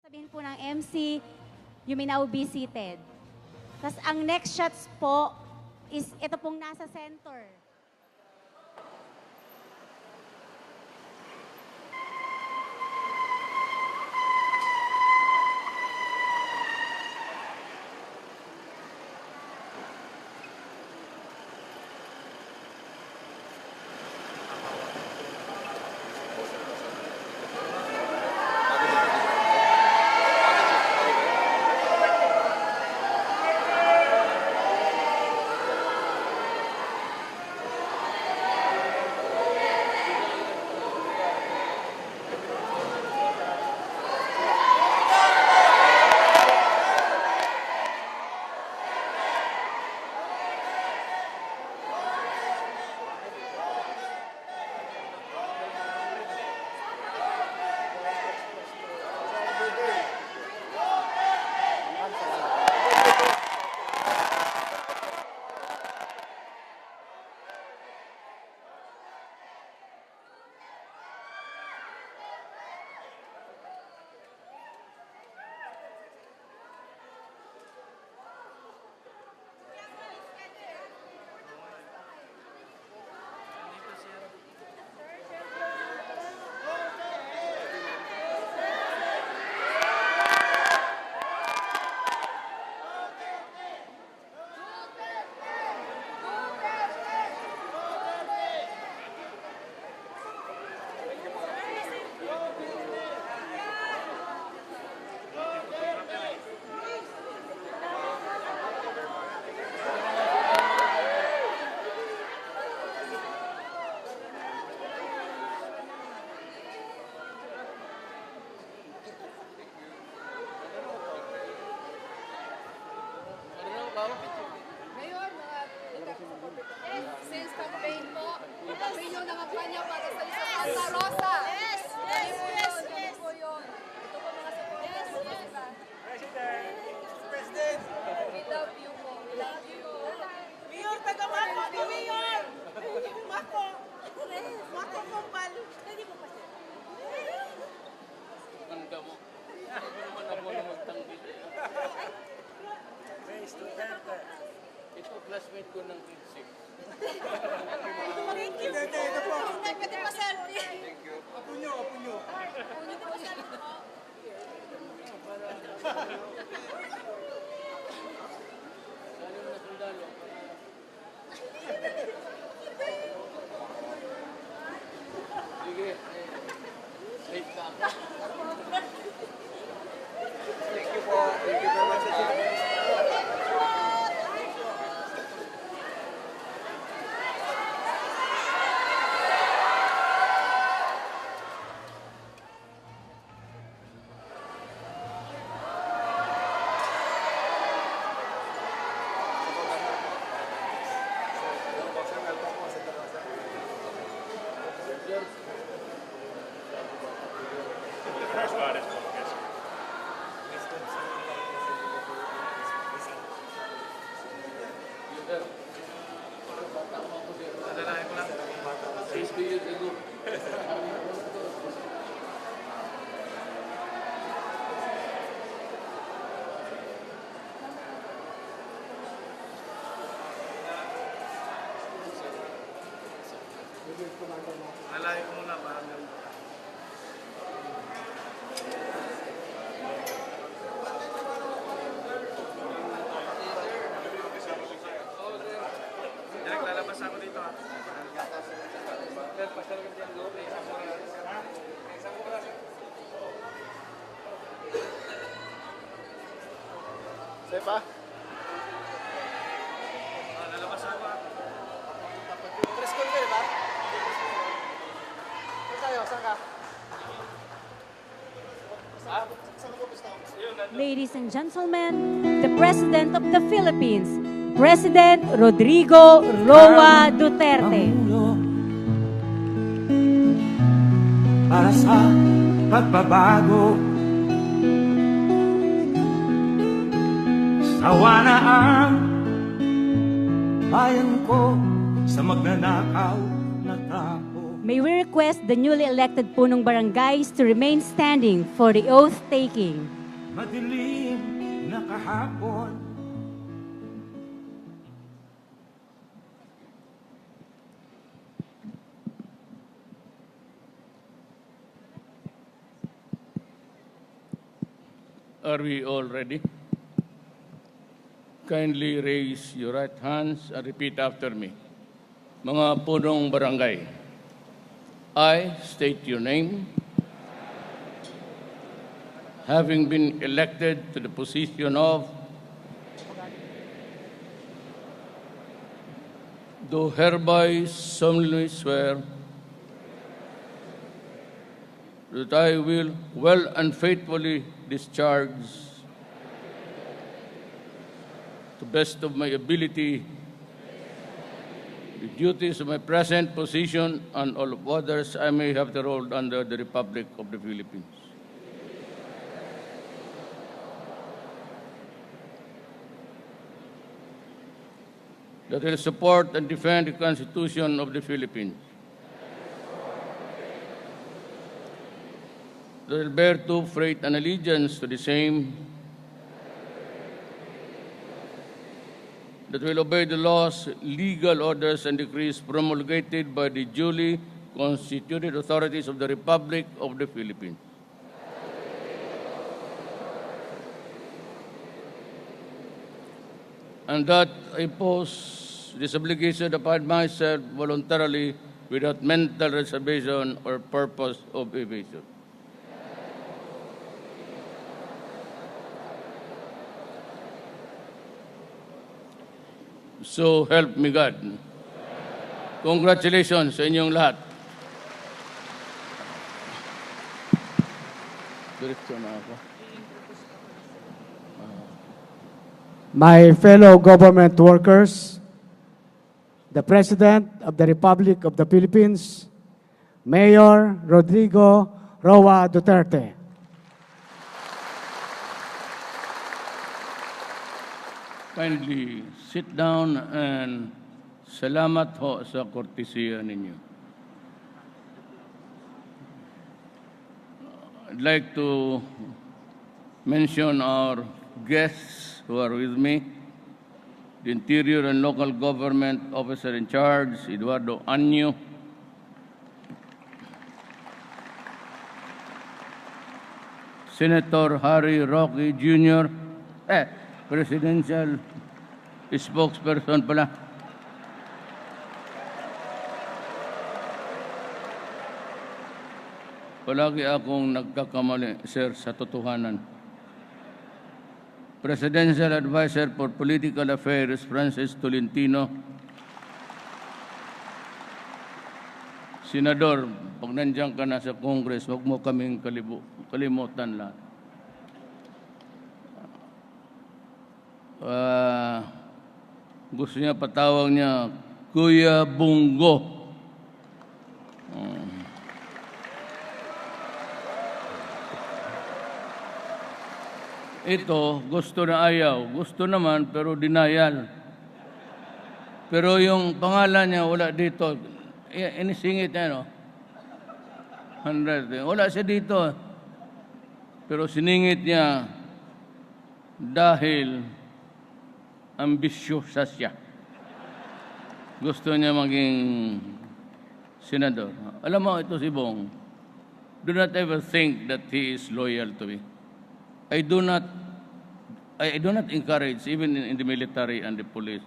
Sabihin po ng MC, you may now be seated. Tapos ang next shots po is ito pong nasa center. Ngayon, since campaign po, campaign yung nangapanya para sa isa Santa Rosa. Yes! Yes! Yes! Yes! Po yun. Ito po mga supporters po sila. President! We love you po. We love you. Mayor, taga-Mako! Di Mayor! Mako! Mako kumpal! Hindi mo pa siya. Tanda mo. Hindi naman ako na magtanggit. Duterte. Ito, classmate ko ng grade 6. Thank you. Ito po. Pwede pa selfie. Thank you. Apo nyo, apo nyo. Pwede pa selfie po. Lalo na sundalo. Sige. Late ka ako. Thank you po. Thank you very much. Nalayo ko muna para Direk, lalabas ako dito ha. Sepa? Lalabas ako ha. Press call ka diba? Saan tayo? Saan ka? Ladies and gentlemen, the President of the Philippines, President Rodrigo Roa Duterte. Para sa pagbabago, sawa na ang bayan ko sa magnanakaw na tao. May we request the newly elected punong barangays to remain standing for the oath taking. madilim na kahapon. Are we all ready? Kindly raise your right hands and repeat after me. Mga punong barangay, I state your name, having been elected to the position of, do hereby solemnly swear that I will well and faithfully discharge to the best of my ability the duties of my present position and all of others I may have to hold under the Republic of the Philippines. That I will support and defend the Constitution of the Philippines. That I will bear true faith and allegiance to the same. That will obey the laws, legal orders, and decrees promulgated by the duly constituted authorities of the Republic of the Philippines. And that I impose this obligation upon myself voluntarily without mental reservation or purpose of evasion. So help me God. Congratulations sa inyong lahat. Diretso na ako. My fellow government workers, the President of the Republic of the Philippines, Mayor Rodrigo Roa Duterte. Kindly sit down and salamat ho sa kortesiya ninyo. I'd like to mention our guests who are with me. The Interior and Local Government Officer in Charge, Eduardo Anyo. Senator Harry Roque Jr., Presidential Spokesperson pala. Palagi akong nagkakamali, sir, sa totohanan. Presidential Advisor for Political Affairs, Francis Tolentino. Senador, pag nandiyan ka na sa Congress, huwag mo kaming kalimutan lang. Gusto niya patawag niya, Kuya Bungo. Ito, gusto na ayaw. Gusto naman, pero denial. Pero yung pangalan niya, wala dito. Inisingit niya, no? 100. Wala siya dito. Pero siningit niya dahil ambisyosa siya. Gusto niya maging senador. Alam mo, ito si Bong. Do not ever think that he is loyal to me. I do not encourage, even in the military and the police,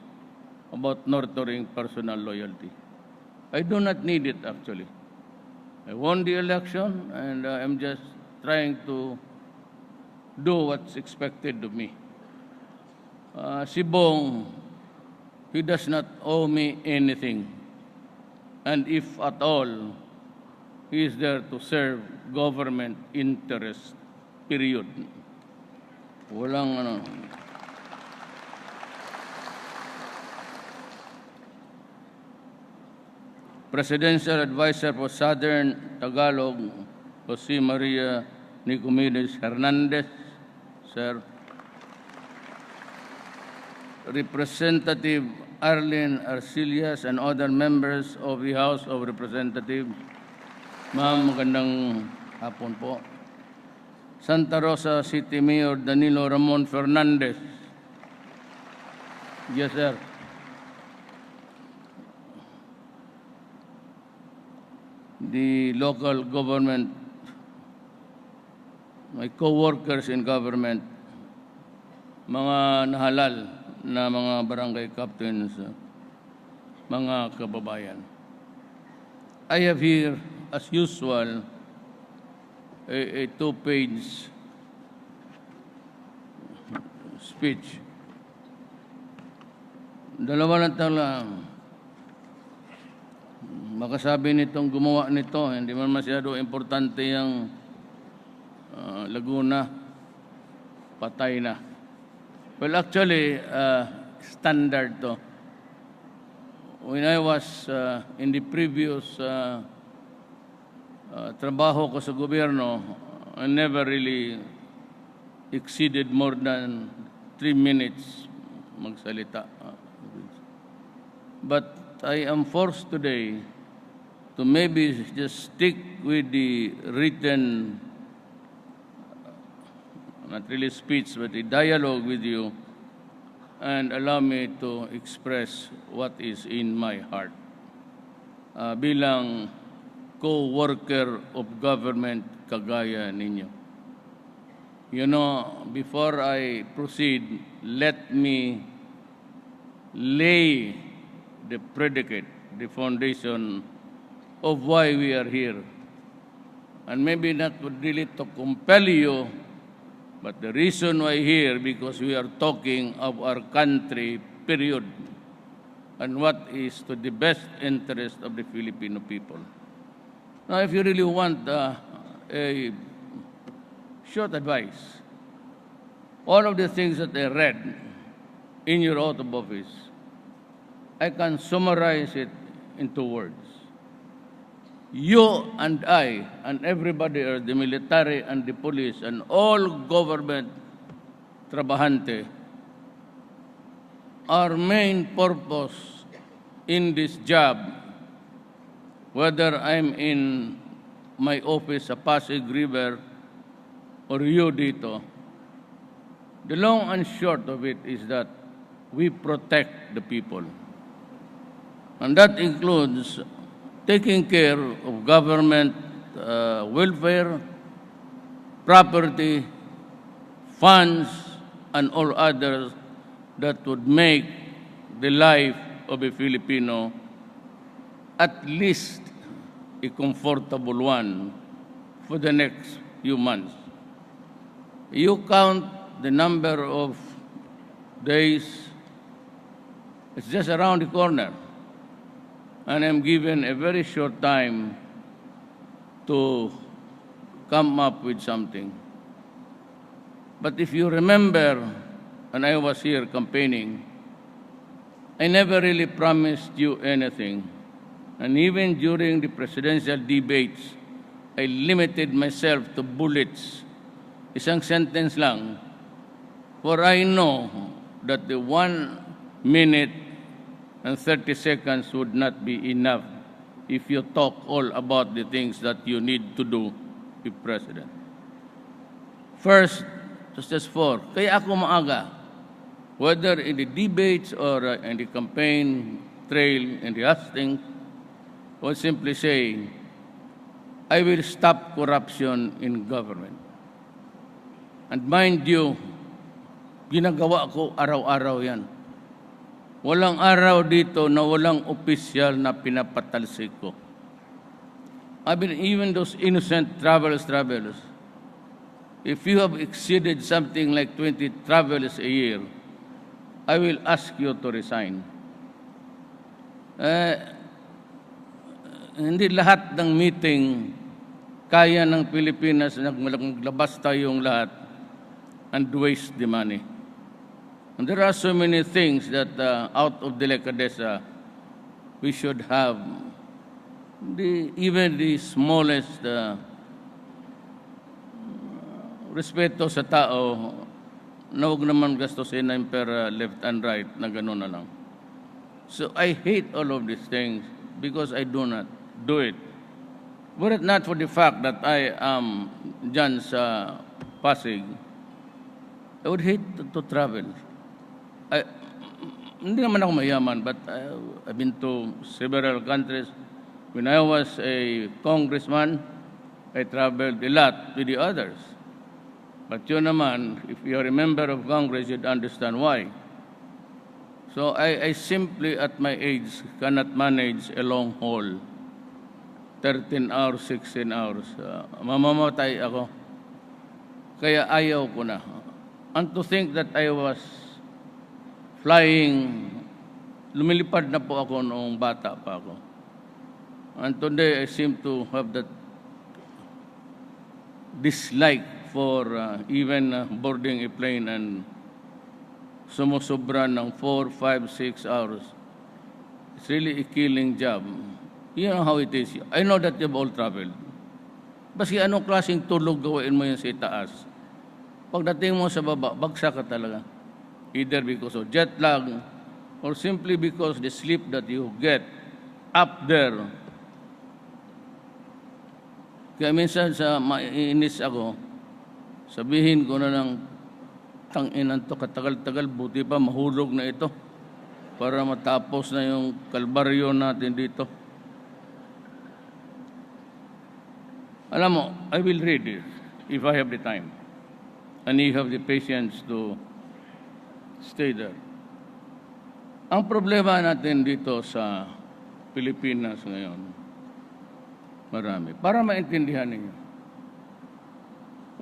about nurturing personal loyalty. I do not need it, actually. I won the election, and I'm just trying to do what's expected of me. Si Bong, he does not owe me anything. And if at all, he is there to serve government interest, period. Walang ano. Presidential Advisor for Southern Tagalog, Jose Maria Nicomedes Hernandez, sir. Representative Arlene Arcillas and other members of the House of Representatives. Ma'am, magandang hapon po. Santa Rosa City Mayor Danilo Ramon Fernandez. Yes, sir. The local government, my co-workers in government, mga nahalal na mga barangay captains, mga kababayan. I have here, as usual, a two-page speech. Dalawa lang tala. Makasabi nitong gumawa nito, hindi man masyado importante yung Laguna, patay na. Well, actually, standard to. When I was in the previous trabaho ko sa gobyerno, I never really exceeded more than 3 minutes magsalita. But I am forced today to maybe just stick with the written, not really speech, but a dialogue with you, and allow me to express what is in my heart. Bilang co-worker of government kagaya ninyo. You know, before I proceed, let me lay the predicate, the foundation of why we are here. And maybe not really to compel you, but the reason why here, because we are talking of our country, period, and what is to the best interest of the Filipino people. Now, if you really want a short advice, all of the things that I read in your oath of office, I can summarize it in 2 words. You and I and everybody, or the military and the police and all government trabahante, our main purpose in this job, whether I'm in my office sa Pasig River or you dito, the long and short of it is that we protect the people. And that includes taking care of government welfare, property, funds, and all others that would make the life of a Filipino at least a comfortable one for the next few months. You count the number of days, it's just around the corner. And I'm given a very short time to come up with something. But if you remember, when I was here campaigning, I never really promised you anything. And even during the presidential debates, I limited myself to bullets. Isang sentence lang. For I know that the 1 minute and 30 seconds would not be enough if you talk all about the things that you need to do if president. First, just 4. Kaya ako maaga, whether in the debates or in the campaign trail, in the hustings, or simply saying, I will stop corruption in government. And mind you, ginagawa ko araw-araw yan. Walang araw dito na walang opisyal na pinapatalsik ko. I mean, even those innocent travelers, if you have exceeded something like 20 travelers a year, I will ask you to resign. Hindi lahat ng meeting kaya ng Pilipinas na maglabas tayong lahat and waste the money. And there are so many things that out of delicadeza we should have even the smallest respeto sa tao na huwag naman gastusin ng pera left and right na gano'n na lang. So I hate all of these things because I do not do it. Were it not for the fact that I am dyan sa Pasig, I would hate to travel. I, hindi naman ako mayaman, but I've been to several countries. When I was a congressman, I traveled a lot with the others. But yun naman, if you're a member of Congress, you'd understand why. So I simply, at my age, cannot manage a long haul. 13 hours, 16 hours. Mamamatay ako. Kaya ayaw ko na. And to think that I was flying, lumilipad na po ako noong bata pa ako. And today, I seem to have that dislike for even boarding a plane and sumusobra ng 4, 5, 6 hours. It's really a killing job. You know how it is. I know that you've all traveled. Basta anong klaseng tulog gawin mo yun sa itaas. Pagdating mo sa baba, bagsak ka talaga. Either because of jet lag or simply because the sleep that you get up there. Kaya minsan sa maiinis ako, sabihin ko na lang, tanginan to, katagal-tagal, buti pa mahulog na ito para matapos na yung kalbaryo natin dito. Alam mo, I will read it if I have the time and you have the patience to stay there. Ang problema natin dito sa Pilipinas ngayon, marami. Para maintindihan ninyo.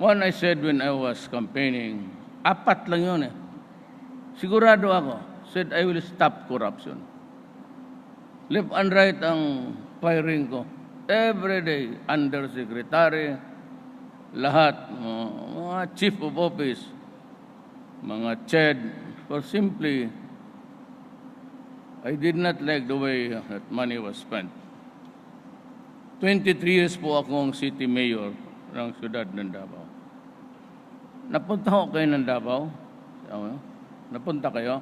One I said when I was campaigning, 4 lang yun eh. Sigurado ako, said I will stop corruption. Left and right ang firing ko. Every day, undersecretary, lahat, mga chief of office, mga CHED, for simply, I did not like the way that money was spent. 23 years po akong city mayor ng siyudad ng Davao. Napunta ko kayo ng Davao? Napunta kayo?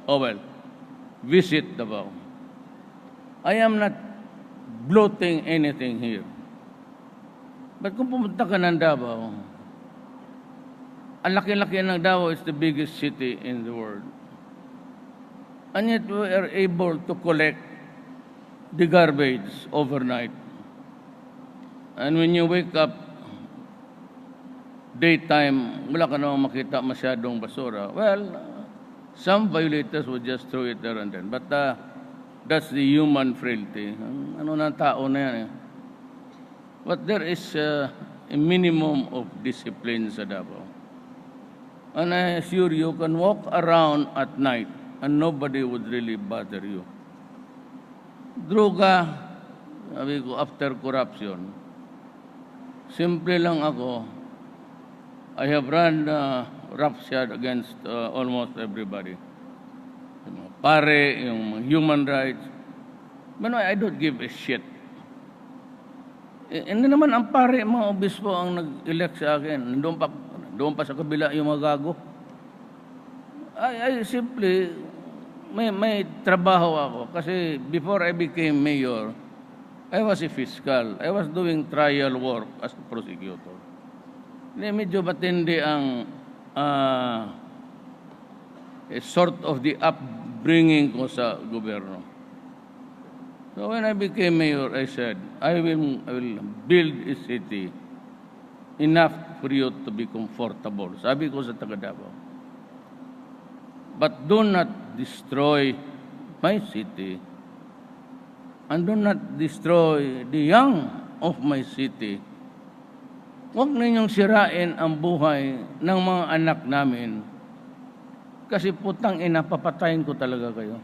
Oh well, visit Davao. I am not bloating anything here. But kung pumunta ka ng Davao, ang laki-laki ng Davao is the biggest city in the world. And yet we are able to collect the garbage overnight. And when you wake up, daytime, wala ka namang makita masyadong basura. Well, some violators would just throw it there and then. But that's the human frailty. Ano ng tao na yan eh. But there is a minimum of discipline sa Davao. And I assure you, can walk around at night and nobody would really bother you. Droga, sabi ko, after corruption, simple lang ako. I have run roughshod against almost everybody. Yung pare, yung human rights. But I don't give a shit. Hindi naman ang pare, mga obispo ang nag-elect sa akin. Doon pa sa kabila yung mga gago. I simply, may trabaho ako. Kasi before I became mayor, I was a fiscal. I was doing trial work as a prosecutor. Medyo matindi ang sort of the upbringing ko sa gobyerno. So when I became mayor, I said, I will build a city enough for you to be comfortable. Sabi ko sa taga Davao. But do not destroy my city and do not destroy the young of my city. Huwag ninyong sirain ang buhay ng mga anak namin kasi putang ina, papatayin ko talaga kayo.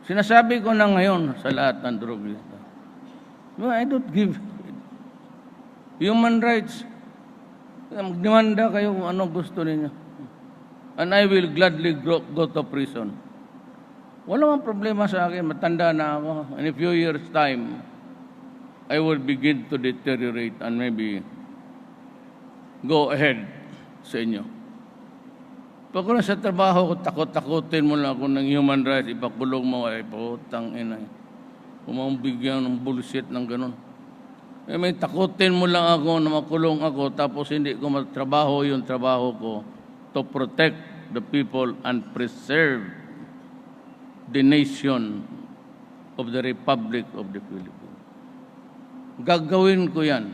Sinasabi ko na ngayon sa lahat ng drogista. No, I don't give human rights. Magdemanda kayo kung ano gusto ninyo. And I will gladly go to prison. Wala mang problema sa akin, matanda na ako. In a few years' time, I will begin to deteriorate and maybe go ahead sa inyo. Pag sa trabaho ko, takot-takutin mo lang ako ng human rights, ipakulong mo, ay putang ina. Kung mong bigyan ng bullshit ng ganun. May takutin mo lang ako na makulong ako tapos hindi ko matrabaho yung trabaho ko to protect the people and preserve the nation of the Republic of the Philippines. Gagawin ko yan.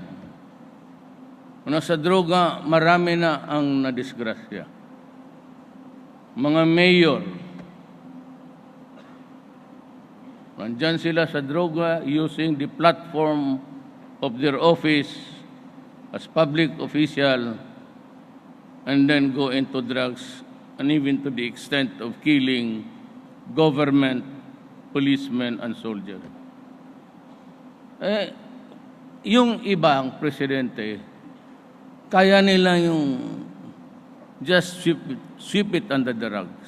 Sa droga, marami na ang nadisgrasya. Mga mayor, nandyan sila sa droga using the platform of their office as public official and then go into drugs and even to the extent of killing government, policemen, and soldiers. Yung ibang presidente, kaya nila yung just sweep it under the rugs.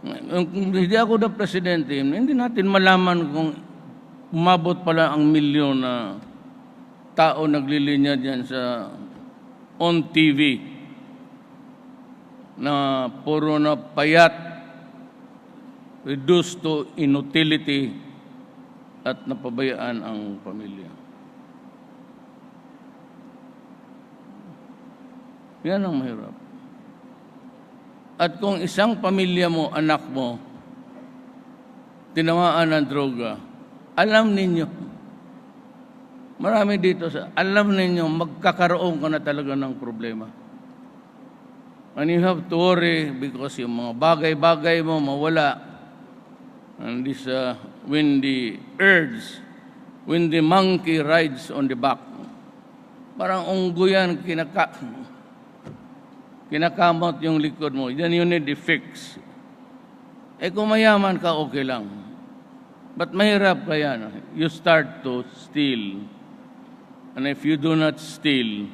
Kung hindi ako na presidente, hindi natin malaman kung umabot pala ang milyon na tao naglilinya dyan sa on TV na puro na payat, reduced to inutility at napabayaan ang pamilya. Yan ang mahirap. At kung isang pamilya mo, anak mo, tinamaan ng droga, alam ninyo, marami dito, alam ninyo, magkakaroon ka na talaga ng problema. And you have to worry because yung mga bagay-bagay mo mawala. And this, when the monkey rides on the back, parang unggoyan, kinakamot yung likod mo. Then you need the fix. Kung mayaman ka, okay lang. But mahirap ka yan. You start to steal. And if you do not steal,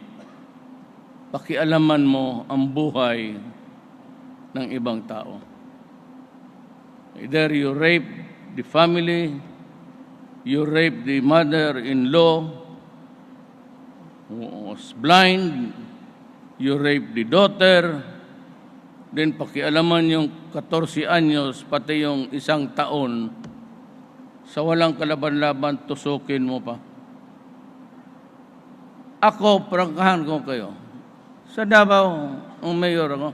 pakialaman mo ang buhay ng ibang tao. Either you rape the family, you rape the mother-in-law who was blind, you rape the daughter, then pakialaman yung 14 anyos, pati yung 1 taon, sa walang kalaban-laban, tusukin mo pa. Ako, prangkahan ko kayo. Sa Davao, ang mayor ako,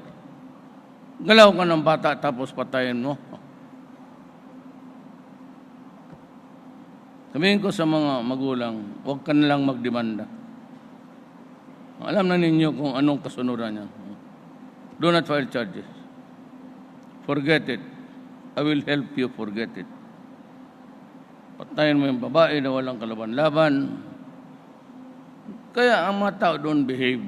galaw ka ng bata tapos patayin mo. Sabihin ko sa mga magulang, huwag ka nalang magdemanda. Alam na ninyo kung anong kasunod niya. Do not file charges. Forget it. I will help you forget it. Patayin mo yung babae na walang kalaban-laban. Kaya ang mga tao don't behave.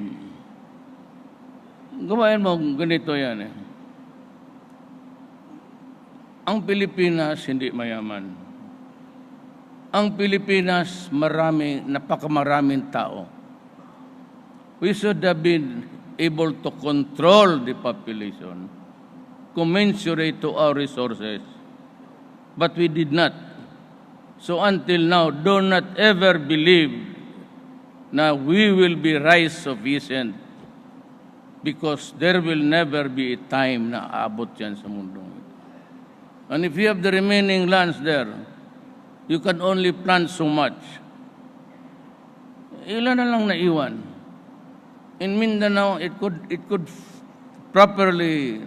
Gawain mo, ganito yan eh. Ang Pilipinas hindi mayaman. Ang Pilipinas napakamaraming tao. We should have been able to control the population, commensurate to our resources. But we did not. So until now, do not ever believe na we will be rise sufficient because there will never be a time na aabot yan sa mundong ito. And if you have the remaining lands there, you can only plant so much. Ilan na lang naiwan. In Mindanao, it could properly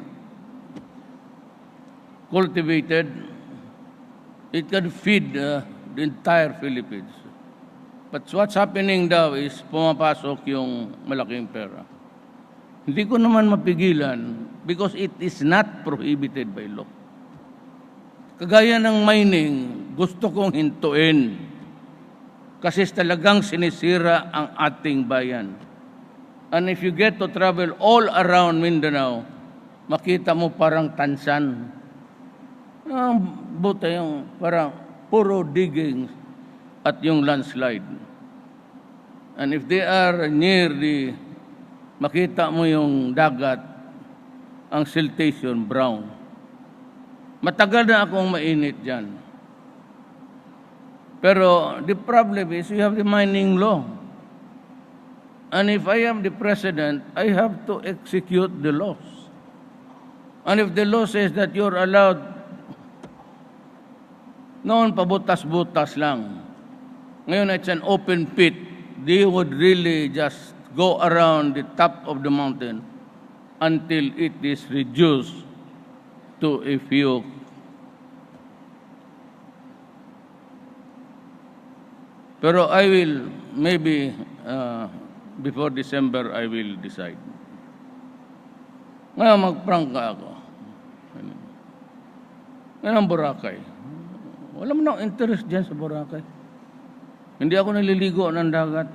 cultivated, it can feed the entire Philippines. But what's happening daw is pumapasok yung malaking pera. Hindi ko naman mapigilan because it is not prohibited by law. Kagaya ng mining, gusto kong hintuin kasi talagang sinisira ang ating bayan. And if you get to travel all around Mindanao, makita mo parang tansan. Buta yung parang puro digging at yung landslide. And if they are near makita mo yung dagat, ang siltation brown. Matagal na akong mainit dyan. Pero the problem is we have the mining law. And if I am the president, I have to execute the laws. And if the law says that you're allowed, noon pabutas-butas lang. Ngayon, it's an open pit. They would really just go around the top of the mountain until it is reduced to a few. Pero I will, maybe before December, I will decide. Ngayon, magprangka ako. Ngayon ang Boracay. Wala mo na interest dyan sa Boracay. Hindi ako naliligo ng dagat.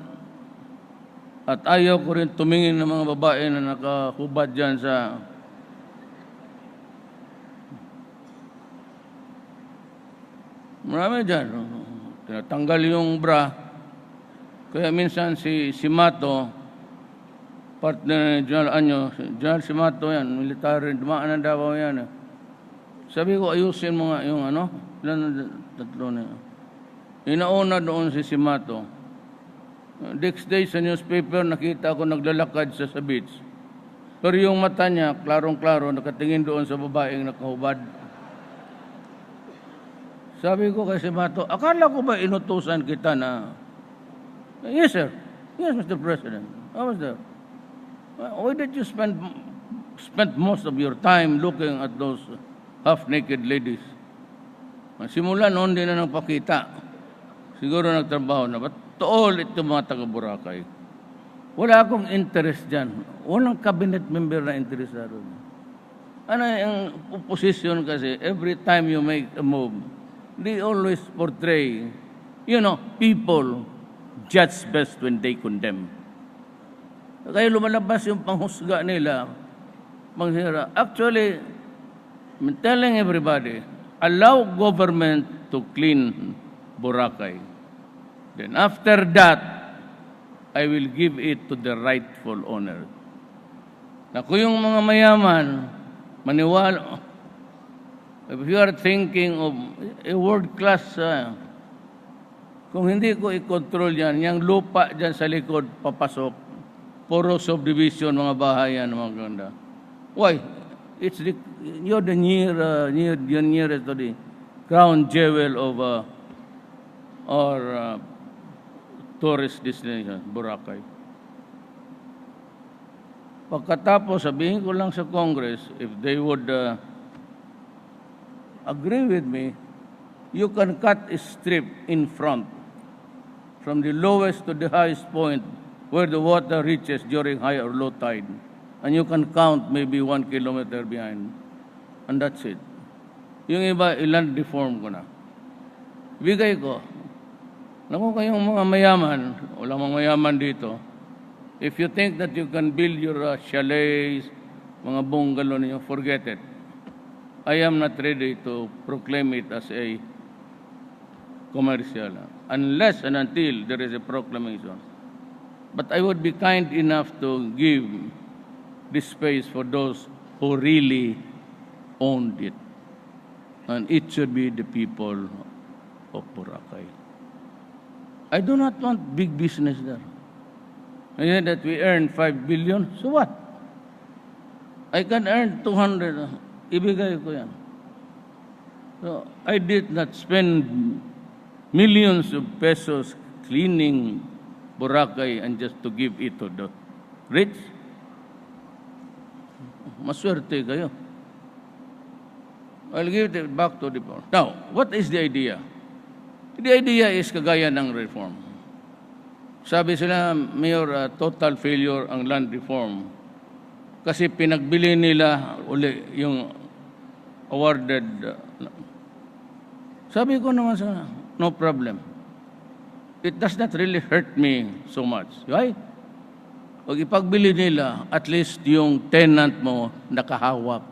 At ayaw ko rin tumingin ng mga babae na nakahubad dyan sa marami dyan. Tinatanggal yung bra. Kaya minsan si Mato, partner ni General Simato yan, military, dumaan ng Davao yan. Sabi ko, ayusin mo nga yung ilan na tatlo na yun. Inauna doon si Simato. Next day sa newspaper, nakita ko naglalakad sa beach. Pero yung mata niya, klarong-klaro, nakatingin doon sa babaeng nakahubad. Sabi ko kay Simato, akala ko ba inutusan kita na, yes, sir. Yes, Mr. President. I was there. Why did you spend most of your time looking at those half-naked ladies? Simula noon din na nagpakita. Siguro nagtrabaho na. But to all ito mga taga-Boracay, wala akong interest dyan. Walang cabinet member na interesado. Ano yung opposition kasi, every time you make a move, they always portray, people judge best when they condemn. Kaya lumalabas yung panghusga nila, manghira. Actually, I'm telling everybody, allow government to clean Boracay. Then after that, I will give it to the rightful owner. Na kung yung mga mayaman, maniwala, if you are thinking of a world-class, kung hindi ko i-control yan, yung lupa dyan sa likod, papasok, puro subdivision, mga bahay yan, mga ganda. Why? You're the nearest to the crown jewel of our tourist destination, Boracay. Pagkatapos, sabihin ko lang sa Congress, if they would agree with me, you can cut a strip in front from the lowest to the highest point where the water reaches during high or low tide. And you can count maybe 1 kilometer behind. And that's it. Yung iba, iland reform ko na. Bigay ko. Naku kayong mga mayaman, wala mga mayaman dito, if you think that you can build your chalets, mga bungalow ninyo, forget it. I am not ready to proclaim it as a commercial, unless and until there is a proclamation. But I would be kind enough to give this space for those who really owned it. And it should be the people of Boracay. I do not want big business there. I hear that we earn 5 billion, so what? I can earn 200, ibigay ko yan. So, I did not spend millions of pesos cleaning Boracay and just to give it to the rich. Maswerte kayo. I'll give it back to the poor. Now, what is the idea? The idea is kagaya ng reform. Sabi sila, Mayor, total failure ang land reform. Kasi pinagbili nila uli yung awarded. Sabi ko naman sa no problem. It does not really hurt me so much. Why? Pag ipagbili nila, at least yung tenant mo nakahawak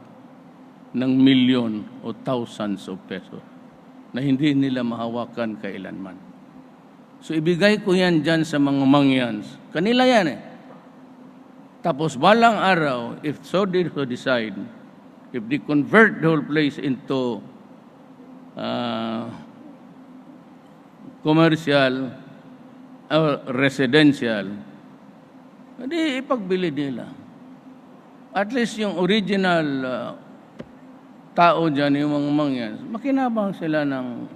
ng milyon o thousands of pesos na hindi nila mahawakan kailanman. So ibigay ko yan dyan sa mga mangyans. Kanila yan eh. Tapos balang araw, if so they so decide, if they convert the whole place into commercial or residential, hindi ipagbili nila. At least yung original tao dyan, yung mga mangyans, makinabang sila ng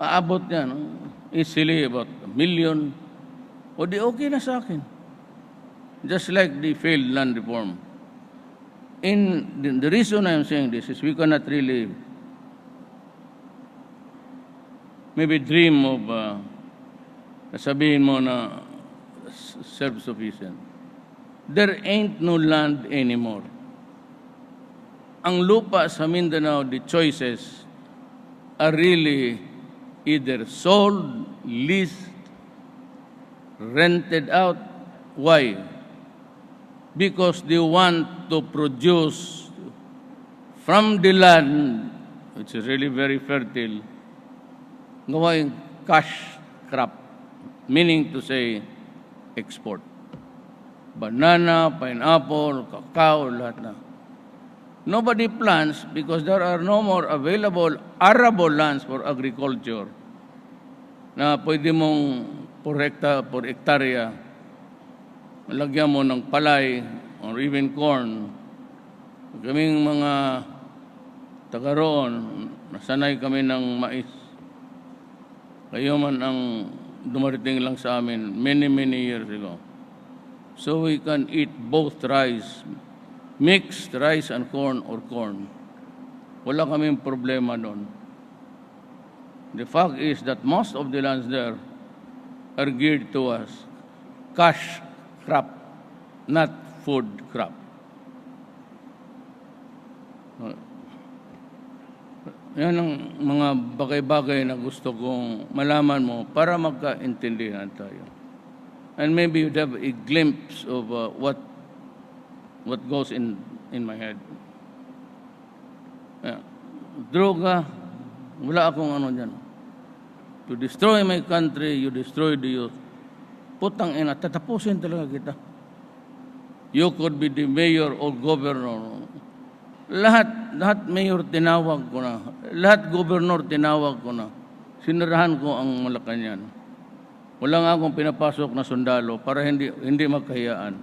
aabot yan. easily about 1 million, o di okay na sa akin. Just like the failed land reform. The reason I'm saying this is we cannot really maybe dream of sabihin mo na self-sufficient. There ain't no land anymore. Ang lupa sa Mindanao, the choices are really either sold, leased, rented out. Why? Because they want to produce from the land, which is really very fertile, gawing cash crop, meaning to say export. Banana, pineapple, cacao, lahat na. Nobody plants because there are no more available arable lands for agriculture na pwede mong per hektarya lagyan mo ng palay or even corn. Kaming mga taga roon, nasanay kami ng mais. Kayo man ang dumarating lang sa amin many years ago. So we can eat both rice, mixed rice and corn or corn. Wala kaming problema doon. The fact is that most of the lands there are geared towards cash crop, not food crop. Yan ang mga bagay-bagay na gusto kong malaman mo para magkaintindihan tayo. And maybe you'd have a glimpse of what goes in my head. Droga, wala akong ano dyan. To destroy my country, you destroy the youth. Putang ina, tatapusin talaga kita. You could be the mayor or governor. Lahat mayor tinawag ko na. Lahat governor tinawag ko na. Sinirahan ko ang Malacanang. Wala nga akong pinapasok na sundalo para hindi magkahiyaan.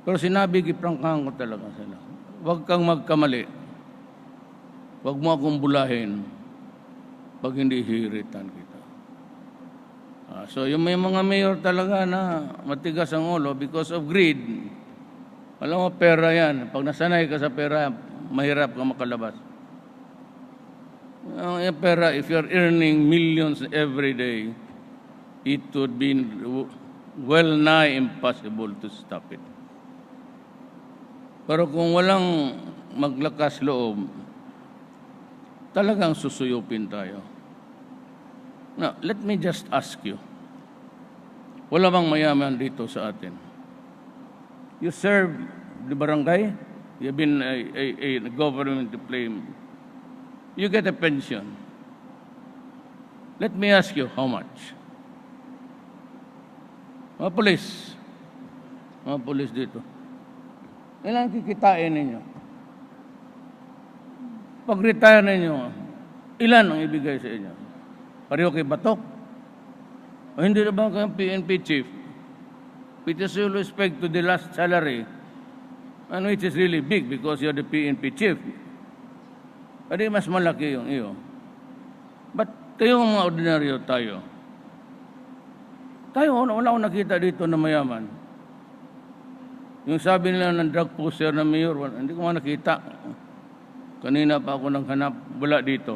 Pero sinabi, giprangkahan ko talaga sila. Huwag kang magkamali. Huwag mo akong bulahin pag hindi hiritan kita. So yung may mga mayor talaga na matigas ang ulo because of greed. Alam mo, pera yan. Pag nasanay ka sa pera, mahirap ka makalabas. Yung pera, if you're earning millions every day, it would be well nigh impossible to stop it. Pero kung walang maglakas loob, talagang susuyupin tayo. Now, let me just ask you. Wala bang mayaman dito sa atin? You serve the barangay, you've been a government employee, you get a pension. Let me ask you, how much? Mga pulis dito. Ilan kikitain ninyo? Pag-retire ninyo, ilan ang ibigay sa inyo? Pareho kay Batok? O hindi na ba kayong PNP chief? With all respect to the last salary, and which is really big because you're the PNP chief. Pwede mas malaki yung iyo. But kayong mga ordinaryo tayo, wala akong nakita dito na mayaman. Yung sabi nila ng drug pusher na mayor, hindi ko nakita. Kanina pa ako naghanap, wala dito.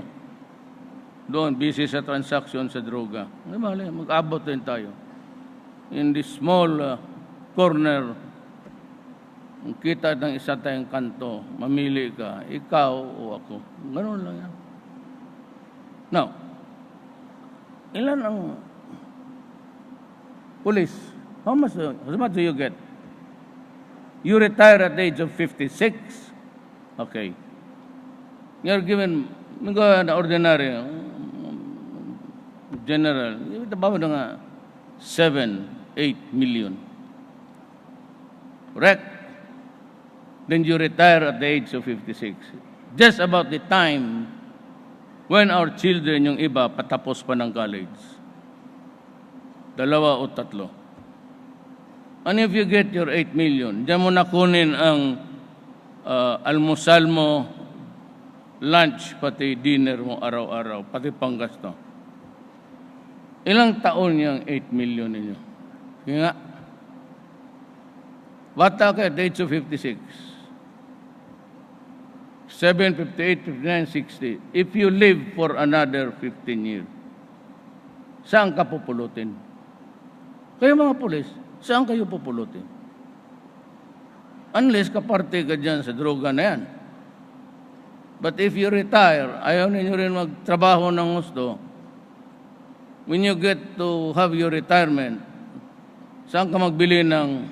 Doon, busy sa transaction sa droga. Mag-abot din tayo. In this small corner, kita ng isa tayong kanto, mamili ka, ikaw o ako. Ganun lang yan. Now, ilan ang police? How much do you get? You retire at the age of 56. Okay. You're given, na ordinary, general, about nga 7-8 million. Correct? Then you retire at the age of 56. Just about the time when our children, yung iba, patapos pa ng college. 2 o 3. And if you get your 8 million, diyan mo nakunin ang almusal mo, lunch, pati dinner mo araw-araw, pati panggasto. Ilang taon yung 8 million ninyo? Kaya nga, bata ka at the age of 56. 7, 58, 59, 60. If you live for another 15 years, saan ka pupulutin? Kayo mga pulis, saan kayo pupulutin? Unless kaparte ka dyan sa droga na yan. But if you retire, ayaw ninyo rin magtrabaho ng gusto, when you get to have your retirement, saan ka magbili ng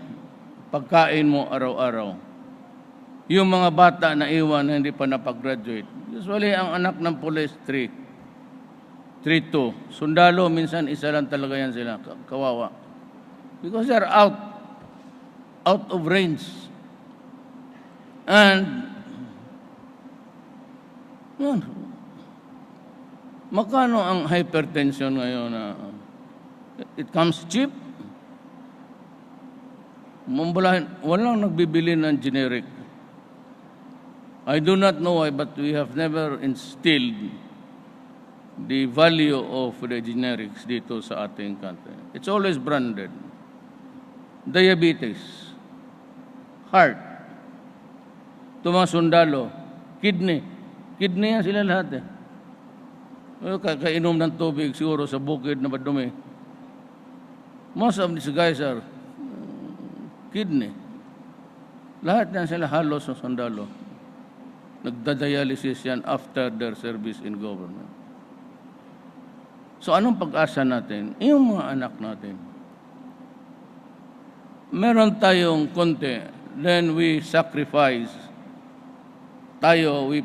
pagkain mo araw-araw? Yung mga bata na iwan na hindi pa napag-graduate. Usually, ang anak ng pulis, 3-2. Sundalo, minsan isa lang talaga yan sila. Kawawa. Because they're out of range. And, yun, magkano ang hypertension ngayon na it comes cheap? Walang nagbibili ng generic. I do not know why, but we have never instilled the value of the generics dito sa ating country. It's always branded. Diabetes, heart, ito mga sundalo, kidney. Kidney yan sila lahat eh. Kainom ng tubig siguro sa bukid na madumi. Most of these guys are kidney. Lahat yan sila halos sa sundalo. Nagdadialysis yan after their service in government. So anong pag-asa natin? Yung mga anak natin. Meron tayong konti, then we sacrifice. We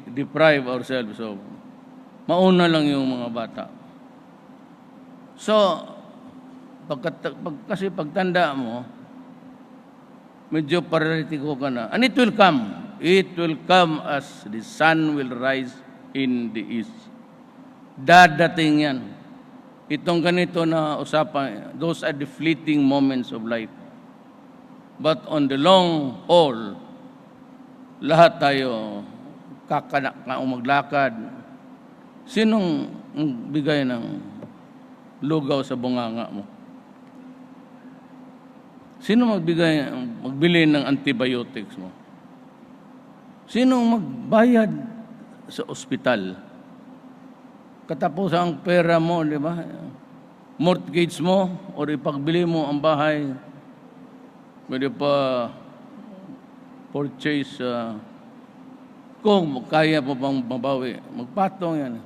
deprive ourselves of. Mauna lang yung mga bata. So, kasi pagtanda mo, medyo paralitiko ka na. And it will come. It will come as the sun will rise in the east. Dadating yan. Itong ganito na usapan, those are the fleeting moments of life. But on the long haul, lahat tayo kakanak na maglakad. Sinong bigay ng lugaw sa bunganga mo? Sino magbili ng antibiotics mo? Sinong magbayad sa ospital? Katapos ang pera mo, di ba? Mortgage mo, o ipagbili mo ang bahay, pwede pa purchase, kung kaya mo pang mabawi, magpatong yan.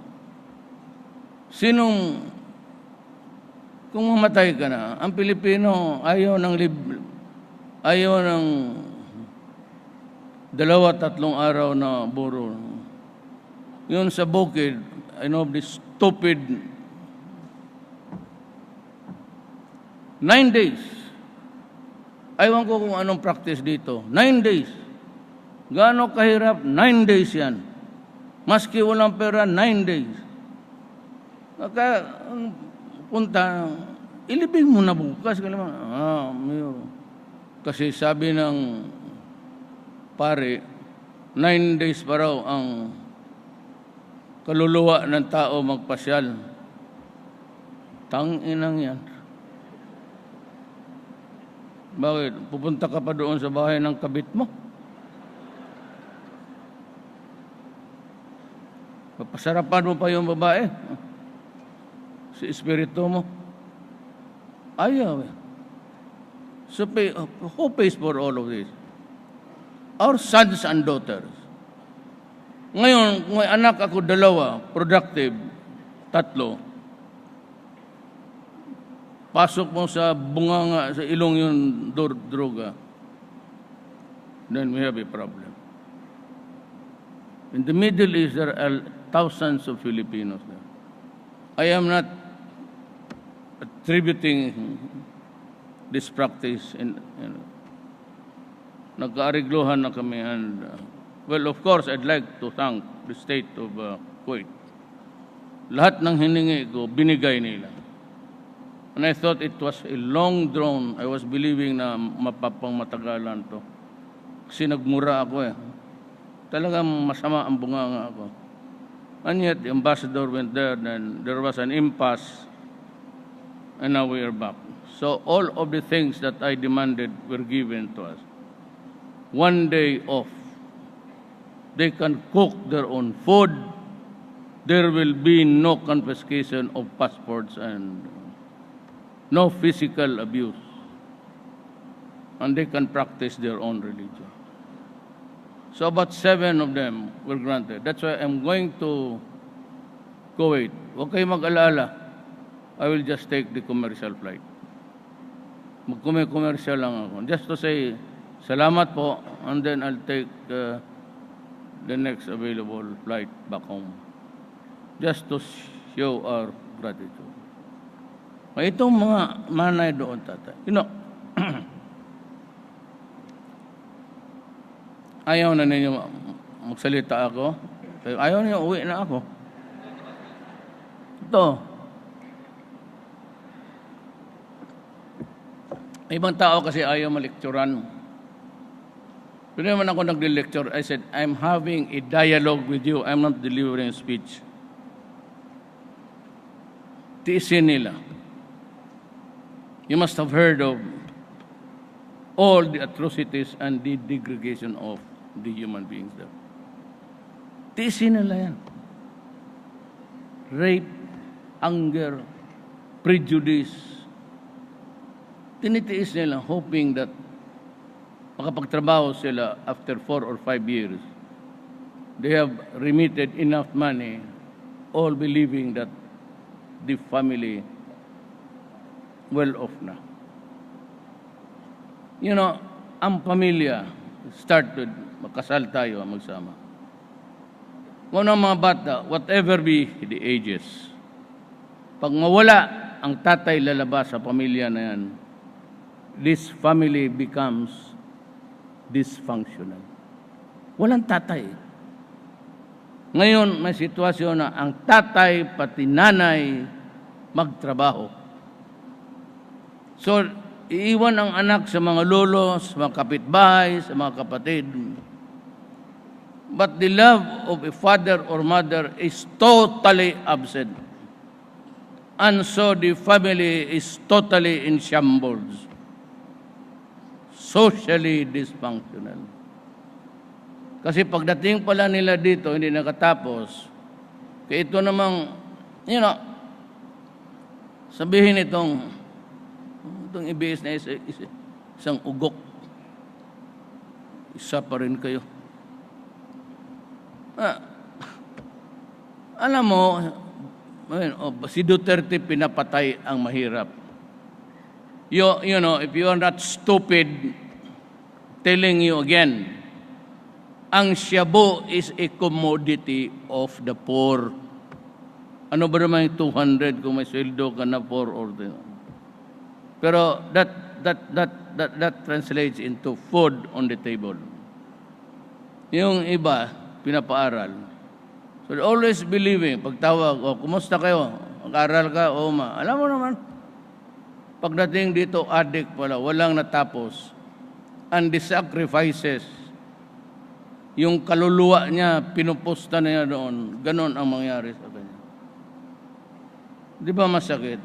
Kung mamatay ka na, ang Pilipino ayaw ng 2-3 araw na buro. Yun sa bukid, I know this stupid 9 days. Aywan ko kung anong practice dito. 9 days. Gaano kahirap? 9 days yan. Maski walang pera, 9 days. Kaya, punta, ilibing mo na bukas. Mayor. Kasi sabi ng pare, 9 days pa raw ang kaluluwa ng tao magpasyal. Tang-inang yan. Bakit? Pupunta ka pa doon sa bahay ng kabit mo? Papasarapan mo pa yung babae? Si espiritu mo? Ayaw. So, who pays for all of this? Our sons and daughters. Ngayon, kung may anak ako 2, productive, 3, pasok mo sa bunganga, sa ilong yung droga, then we have a problem. In the Middle East, there are thousands of Filipinos there. I am not attributing this practice nagkaarigluhan na kami and well, of course, I'd like to thank the state of Kuwait. Lahat ng hiningi ko, binigay nila. And I thought it was a long drawn, I was believing na mapapang matagalan to. Kasi nagmura ako eh. Talagang masama ang bunganga ako. And yet the ambassador went there, then there was an impasse, and now we are back. So all of the things that I demanded were given to us. 1 day off. They can cook their own food. There will be no confiscation of passports and no physical abuse. And they can practice their own religion. So about 7 of them were granted. That's why I'm going to Kuwait. Huwag kayo mag-alala. I will just take the commercial flight. Mag-commercial lang ako. Just to say, salamat po, and then I'll take the next available flight back home. Just to show our gratitude. Itong mga manay doon, tatay. You know, ayaw na ninyo magsalita ako. Ayaw ninyo, uwi na ako. Ito. Ibang tao kasi ayaw malekturan. Pero naman ako nagdi-lecture, I said, I'm having a dialogue with you. I'm not delivering a speech. Tiisin nila. You must have heard of all the atrocities and the degradation of the human beings there. Tiisin nila yan. Rape, anger, prejudice. Tinitiis nila, hoping that makapagtrabaho sila after 4 or 5 years. They have remitted enough money, all believing that the family well off na. You know, ang pamilya started, magkasal tayo, magsama. Kung ang mga bata, whatever be the ages, pag mawala ang tatay lalabas sa pamilya na yan, this family becomes dysfunctional. Walang tatay. Ngayon, may sitwasyon na ang tatay pati nanay magtrabaho. So, iiwan ang anak sa mga lolo, sa mga kapitbahay, sa mga kapatid. But the love of a father or mother is totally absent. And so the family is totally in shambles. Socially dysfunctional. Kasi pagdating pala nila dito, hindi nakatapos. Kaya ito namang, you know, sabihin itong IBS na isang ugok. Isa pa rin kayo. Alam mo, si Duterte pinapatay ang mahirap. You know, if you are not stupid, telling you again, ang shabu is a commodity of the poor. Ano ba naman yung 200 kung may sweldo ka na 4 or 10? Pero that translates into food on the table. Yung iba, pinapaaral. So always believing, pagtawag, kumusta kayo? Mag-aral ka? Ma. Alam mo naman, pagdating dito, addict pala, walang natapos. And the sacrifices, yung kaluluwa niya, pinupusta niya doon. Ganon ang mangyari sa kanya. Di ba masakit?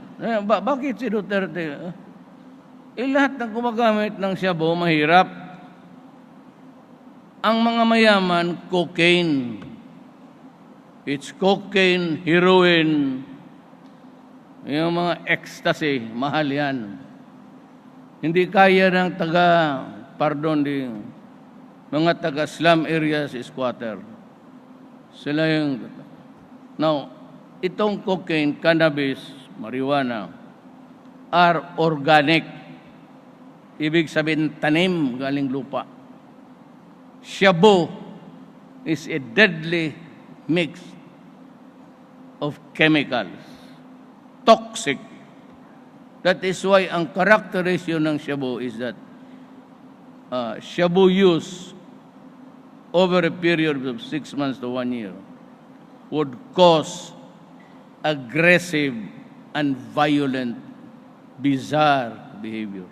Bakit si Duterte? Lahat ng gumagamit ng shabu, mahirap. Ang mga mayaman, cocaine. It's cocaine, heroin, yung mga ecstasy, mahal yan. Hindi kaya ng mga taga-slum areas, squatter. Sila yung... Now, itong cocaine, cannabis, marijuana, are organic. Ibig sabihin, tanim galing lupa. Shabu is a deadly mix of chemicals. Toxic. That is why ang characterization ng shabu is that shabu use over a period of 6 months to 1 year would cause aggressive and violent, bizarre behavior.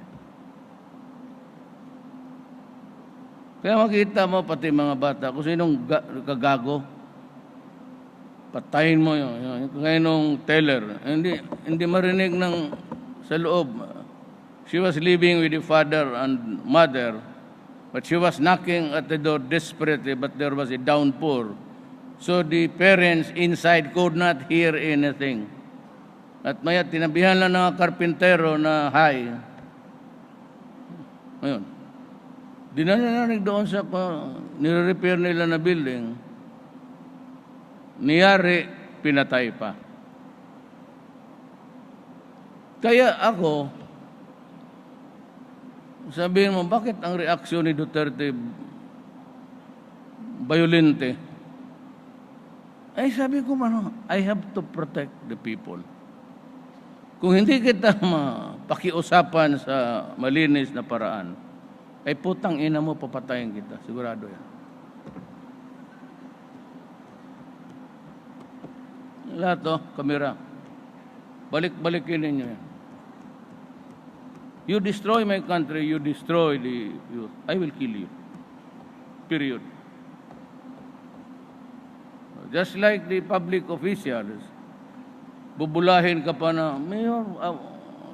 Kaya makita mo pati mga bata, kung sinong kagago, Patayin mo yun. Kaya nung teller, hindi marinig sa loob. She was living with the father and mother, but she was knocking at the door desperately, but there was a downpour. So the parents inside could not hear anything. At maya, tinabihan lang ng karpintero na hi. Ayun. Di na narinig doon sa nire-repair nila na building. Niyari, pinatay pa. Kaya ako, sabihin mo, bakit ang reaksyon ni Duterte violente? Ay sabi ko, I have to protect the people. Kung hindi kita pakiusapan sa malinis na paraan, ay putang ina mo, papatayin kita. Sigurado yan. Lahat kamera. Balik-balikin ninyo yan. You destroy my country, you destroy the youth. I will kill you. Period. Just like the public officials, bubulahin ka pa na, Mayor,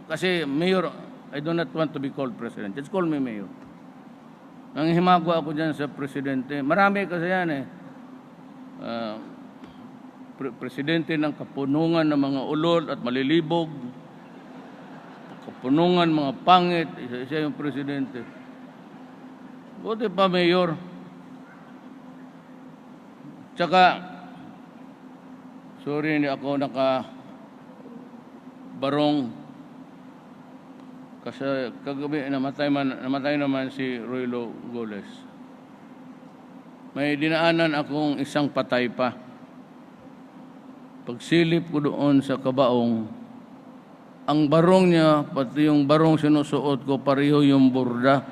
kasi Mayor, I do not want to be called President. Just call me Mayor. Nang himagwa ako dyan sa Presidente. Marami kasi yan Presidente ng kapunungan ng mga ulol at malilibog. Kapunungan, mga pangit. Isa yung Presidente. Buti pa, Mayor. Tsaka, sorry, hindi ako barong kasi kagabi namatay naman si Roylo Goles. May dinaanan akong isang patay pa. Pagsilip ko doon sa kabaong, ang barong niya, pati yung barong sinusuot ko, pareho yung borda.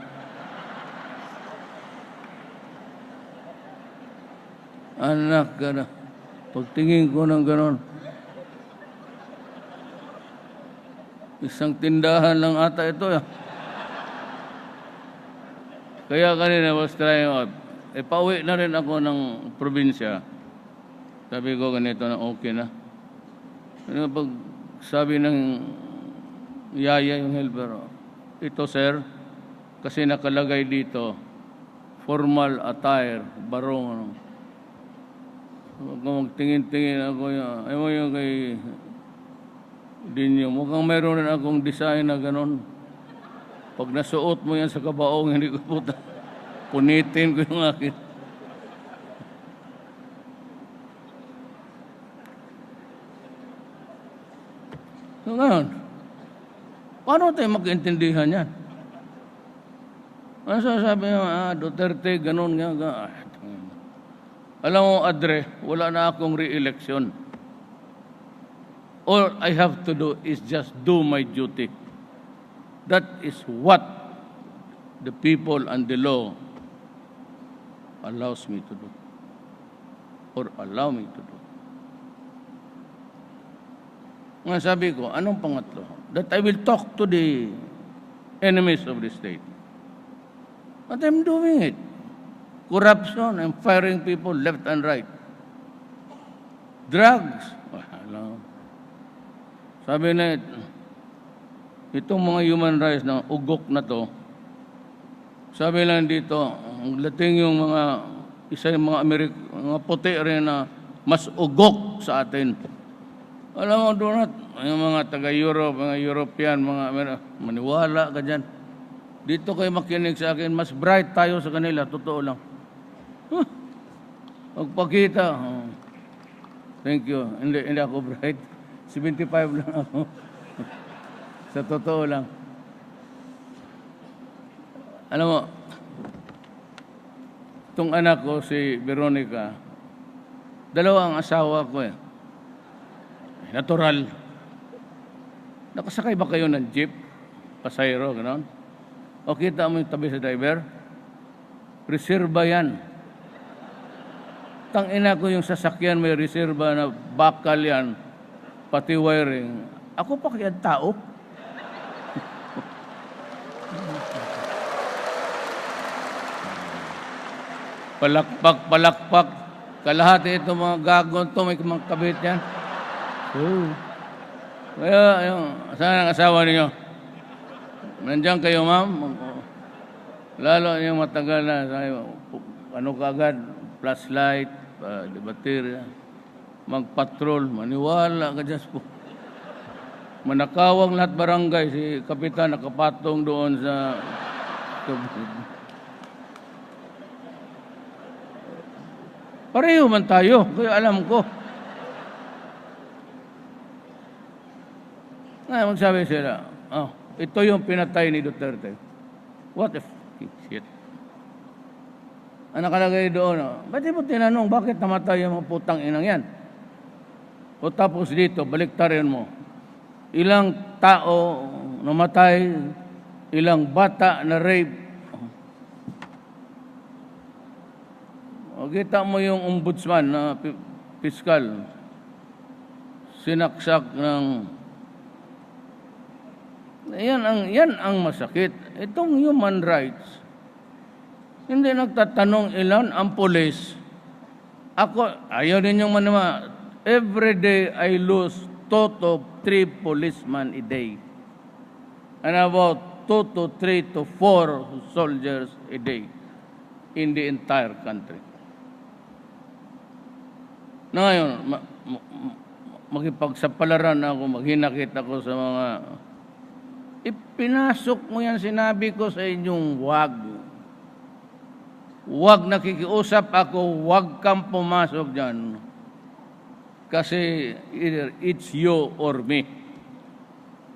Anak ka na. Pagtingin ko ng ganon, isang tindahan lang ata ito. Kaya kanina was trying out. Pauwi na rin ako ng probinsya. Sabi ko ganito na okay na. Pag sabi ng yaya yung helper, ito sir, kasi nakalagay dito, formal attire, barong. Kung magtingin-tingin ako yung kay Dinyo, mukhang mayroon rin akong design na ganon. Pag nasuot mo yan sa kabaong, hindi ko puta, punitin ko yung akin. So ngayon, paano tayo mag-intindihan yan? Ano sasabi nyo, Duterte, ganon nga. Alam mo, Adre, wala na akong re-election. All I have to do is just do my duty. That is what the people and the law allows me to do. Or allow me to do. Nga sabi ko, anong pangatlo? That I will talk to the enemies of the state. But I'm doing it. Corruption, I'm firing people left and right. Drugs. Sabi na, itong mga human rights na ugok na to, sabi lang dito, ang dating yung yung mga puti rin na mas ugok sa atin. Alam mo, Donat, yung mga taga-Europe, mga European, maniwala ka dyan. Dito kayo makinig sa akin, mas bright tayo sa kanila, totoo lang. Magpakita. Thank you. Hindi ako bright. 75 lang ako. Sa totoo lang. Alam mo, itong anak ko, si Veronica, dalawa ang asawa ko Natural. Nakasakay ba kayo ng jeep? Pasayro, gano'n? O kita mo yung tabi sa driver? Reserba yan. Tangina ko yung sasakyan may reserba na bakal yan, pati wiring. Ako pa kaya tao? Palakpak. kalahati itong mga gagon to, may mga kabit yan. Kaya, saan ang asawa ninyo? Nandiyan kayo, ma'am? Lalo yung matagal na, ano ka agad, flashlight, baterya, magpatrol, maniwala ka dyan po. Manakawang lahat barangay, si Kapitan nakapatong doon sa... Pareho man tayo, kaya alam ko. Ngayon, magsabi sila, ito yung pinatay ni Duterte. What the shit? Ang nakalagay doon, ba't di mo tinanong bakit namatay yung mga putang inang yan? O tapos dito, baliktarin mo. Ilang tao namatay, ilang bata na rape. O kita mo yung ombudsman na piskal, sinaksak ng... Yan ang masakit. Itong human rights, hindi nagtatanong ilan ang pulis. Ako, ayaw ninyong manama, every day I lose 2 to 3 policemen a day. And about 2 to 3 to 4 soldiers a day in the entire country. Na ngayon, makipagsapalaran ako, maghinakit ako sa mga... Ipinasok mo yan, sinabi ko sa inyong wag. Wag nakikiusap ako, wag kang pumasok dyan. Kasi either it's you or me.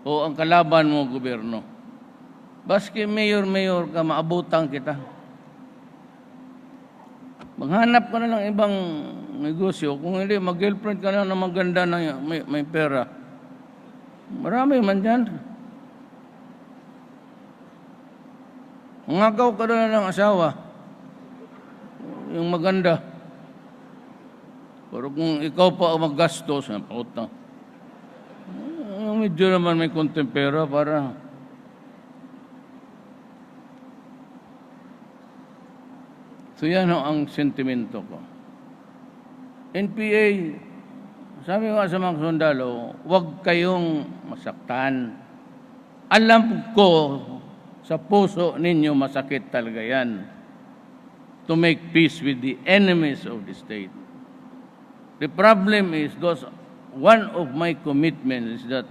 O ang kalaban mo, gobyerno. Baski mayor ka, maabutan kita. Maghanap ka na lang ibang negosyo. Kung hindi, mag-girlfriend ka na ng maganda na may pera. Marami man dyan. Mangagaw ka na ng asawa. Yung maganda. Pero kung ikaw pa ang maggastos, puta. Medyo naman may konting pera para... So yan ang sentimento ko. NPA, sabi ko sa mga sundalo, huwag kayong masaktan. Alam ko sa puso ninyo masakit talaga yan. To make peace with the enemies of the state. The problem is, one of my commitments is that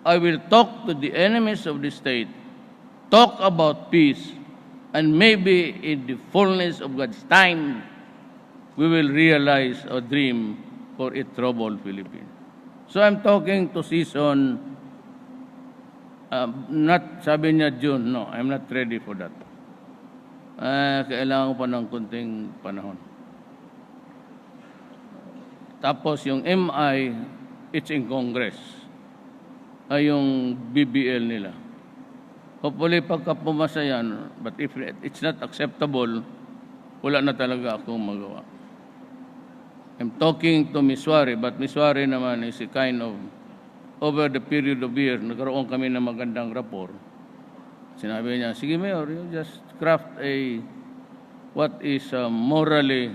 I will talk to the enemies of the state, talk about peace, and maybe in the fullness of God's time, we will realize a dream for a troubled Philippines. So I'm talking to season, not sabi niya June, no, I'm not ready for that. Kailangan ko pa ng kunting panahon. Tapos yung MI, it's in Congress. Ay yung BBL nila. Hopefully pagka pumasa yan, but if it's not acceptable, wala na talaga akong magawa. I'm talking to Ms. Suarez, but Ms. Suarez naman is a kind of, over the period of years, nagkaroon kami ng magandang rapport. Sinabi niya, sige Mayor, you just craft what is morally,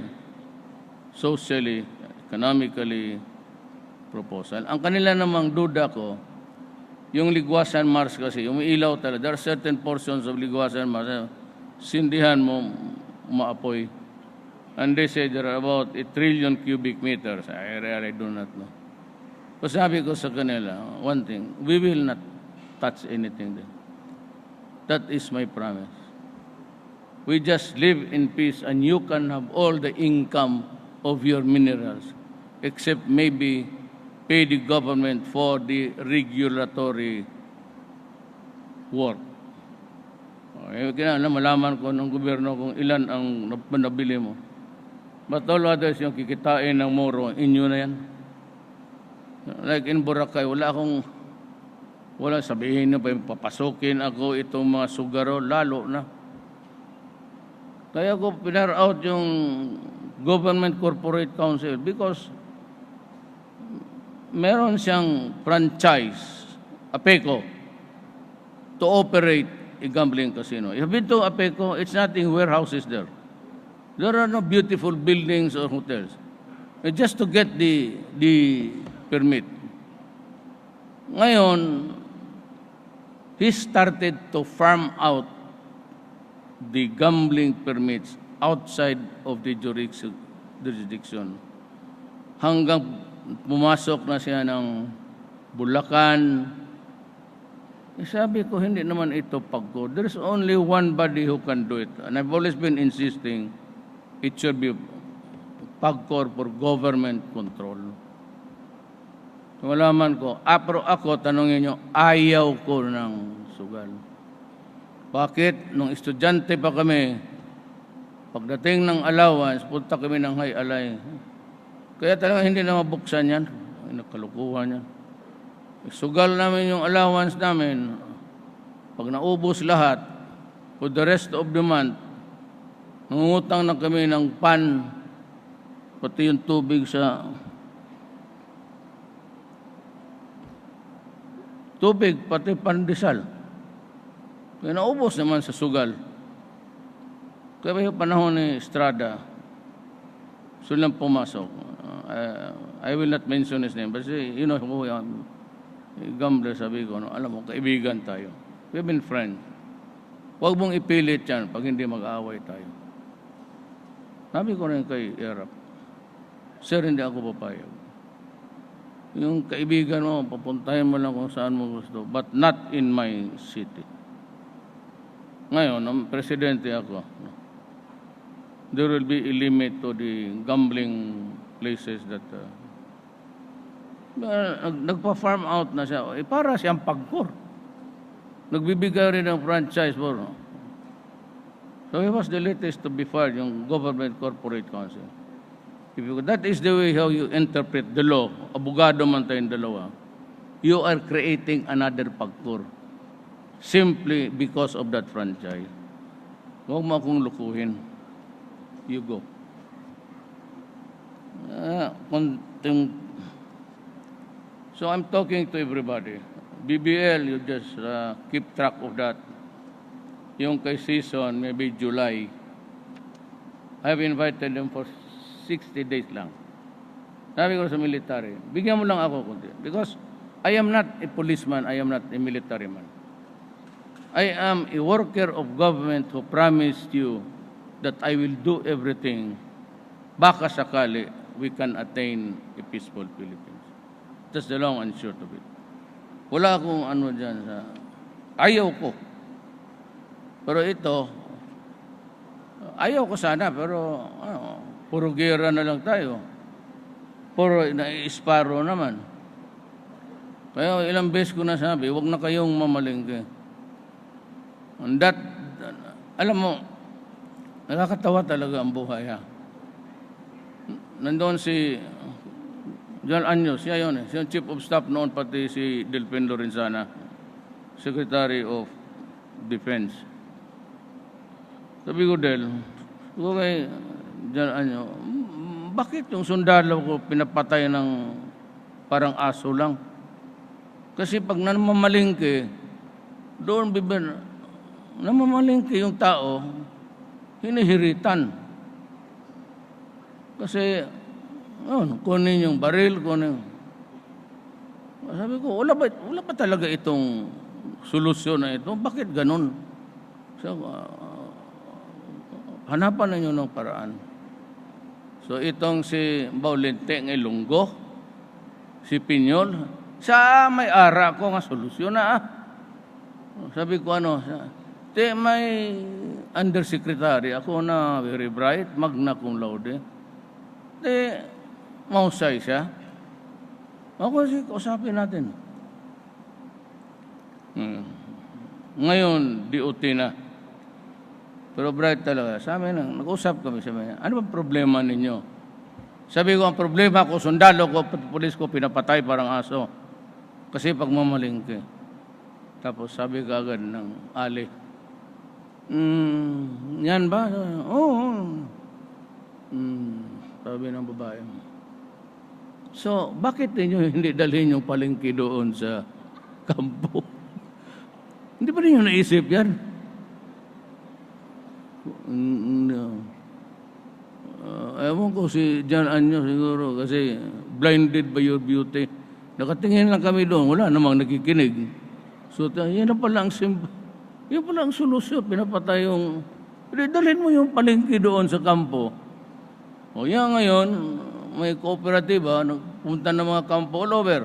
socially, economically proposal. Ang kanila namang duda ko, yung Ligwasan Mars kasi, umiilaw talaga. There are certain portions of Ligwasan Mars, sindihan mo, umaapoy. And they say there are about 1 trillion cubic meters. I do not know. So sabi ko sa kanila, one thing, we will not touch anything there. That is my promise. We just live in peace and you can have all the income of your minerals, except maybe pay the government for the regulatory work. Kailangan malaman ko ng gobyerno kung ilan ang nabili mo. But all others yung kikitain ng moro, inyo na yan. Like in Boracay, wala sabihin na pa papasukin ako itong mga sugaro, lalo na. Kaya ko pinar out yung Government Corporate Council because meron siyang franchise, APECO, to operate a gambling casino. If you been to APECO, it's nothing warehouses there. There are no beautiful buildings or hotels. Just to get the permit. Ngayon, he started to farm out the gambling permits outside of the jurisdiction. Hanggang pumasok na siya ng Bulacan. Sabi ko, hindi naman ito pagko. There's only one body who can do it. And I've always been insisting it should be pagkor for government control. Malaman ko, pero ako, tanongin nyo, ayaw ko ng sugal. Bakit? Nung estudyante pa kami, pagdating ng allowance, punta kami ng high alay. Kaya talaga hindi na mabuksan yan. Ay, nakalukuhan yan. Sugal namin yung allowance namin. Pag naubos lahat, for the rest of the month, nangungutang na kami ng pan, pati yung tubig sa tubig, pati pandesal. Kaya naubos naman sa sugal. Kaya yung panahon ni Estrada, sulang pumasok. I will not mention his name, but you know who I am. Gambler, sabi ko, no? Alam mo, kaibigan tayo. We've been friends. Huwag mong ipilit yan pag hindi mag-aaway tayo. Sabi ko rin kay Erap, sir, hindi ako papayag. Yung kaibigan mo, papuntahin mo lang kung saan mo gusto, but not in my city. Ngayon, ang presidente ako, there will be a limit to the gambling places that nagpa-farm out na siya. Para siyang pagkor. Nagbibigay rin ng franchise for. So he was the latest to be fired, yung Government Corporate Council. That is the way how you interpret the law. Abogado man tayong dalawa. You are creating another pagkor. Simply because of that franchise. Huwag mo akong lukuhin. You go. So I'm talking to everybody. BBL, you just keep track of that. Yung kay season, maybe July. I have invited them for 60 days lang. Sabi ko sa military, bigyan mo lang ako kunti. Because I am not a policeman, I am not a military man. I am a worker of government who promised you that I will do everything. Baka sakali, we can attain a peaceful Philippines. That's the long and short of it. Wala akong ano dyan sa... Ayaw ko. Pero ito, ayaw ko sana, pero puro gera na lang tayo. Puro na-isparo naman. Kaya ilang beses ko nasabi, huwag na kayong mamalingke. And that, alam mo, nakakatawa talaga ang buhay, ha? Nandoon si John Anyos, siya yun, siya Chief of Staff noon, pati si Delpin Lorenzana, Secretary of Defense. Sabi ko, Del, kay John Anyos, bakit yung sundalo ko pinapatay ng parang aso lang? Kasi pag namamalingke, doon namamalingke yung tao, hinihiritan. Kasi, kunin yung baril, kunin. Sabi ko, wala ba talaga itong solusyon na ito? Bakit ganun? So, hanapan ninyo ng paraan. So, itong si Baulente ng Ilonggo, si Pinyol, sa may ara ko nga solusyon na. Sabi ko, may undersecretary, ako na very bright, magna cum laude. Mausay siya. Ako usapin natin. Ngayon, DOT na. Pero bright talaga. Sa amin, nag-usap kami sa mga, ano ba problema ninyo? Sabi ko, ang problema ko, sundalo ko, pulis ko, pinapatay parang aso. Kasi pagmamalingke. Tapos sabi ka agad ng ali, yan ba? Oo. Sabi ng babae. So, bakit ninyo hindi dalhin yung palengke doon sa kampo? Hindi ba ninyo naisip yan? No. ewan ko si John Anyo siguro kasi blinded by your beauty. Nakatingin lang kami doon, wala namang nakikinig. So, yan na pala ang yan pala ang solusyon. Pinapatay yung, dalhin mo yung palengke doon sa kampo. O yan ngayon, may kooperatiba, nagpunta ng mga kampo all over.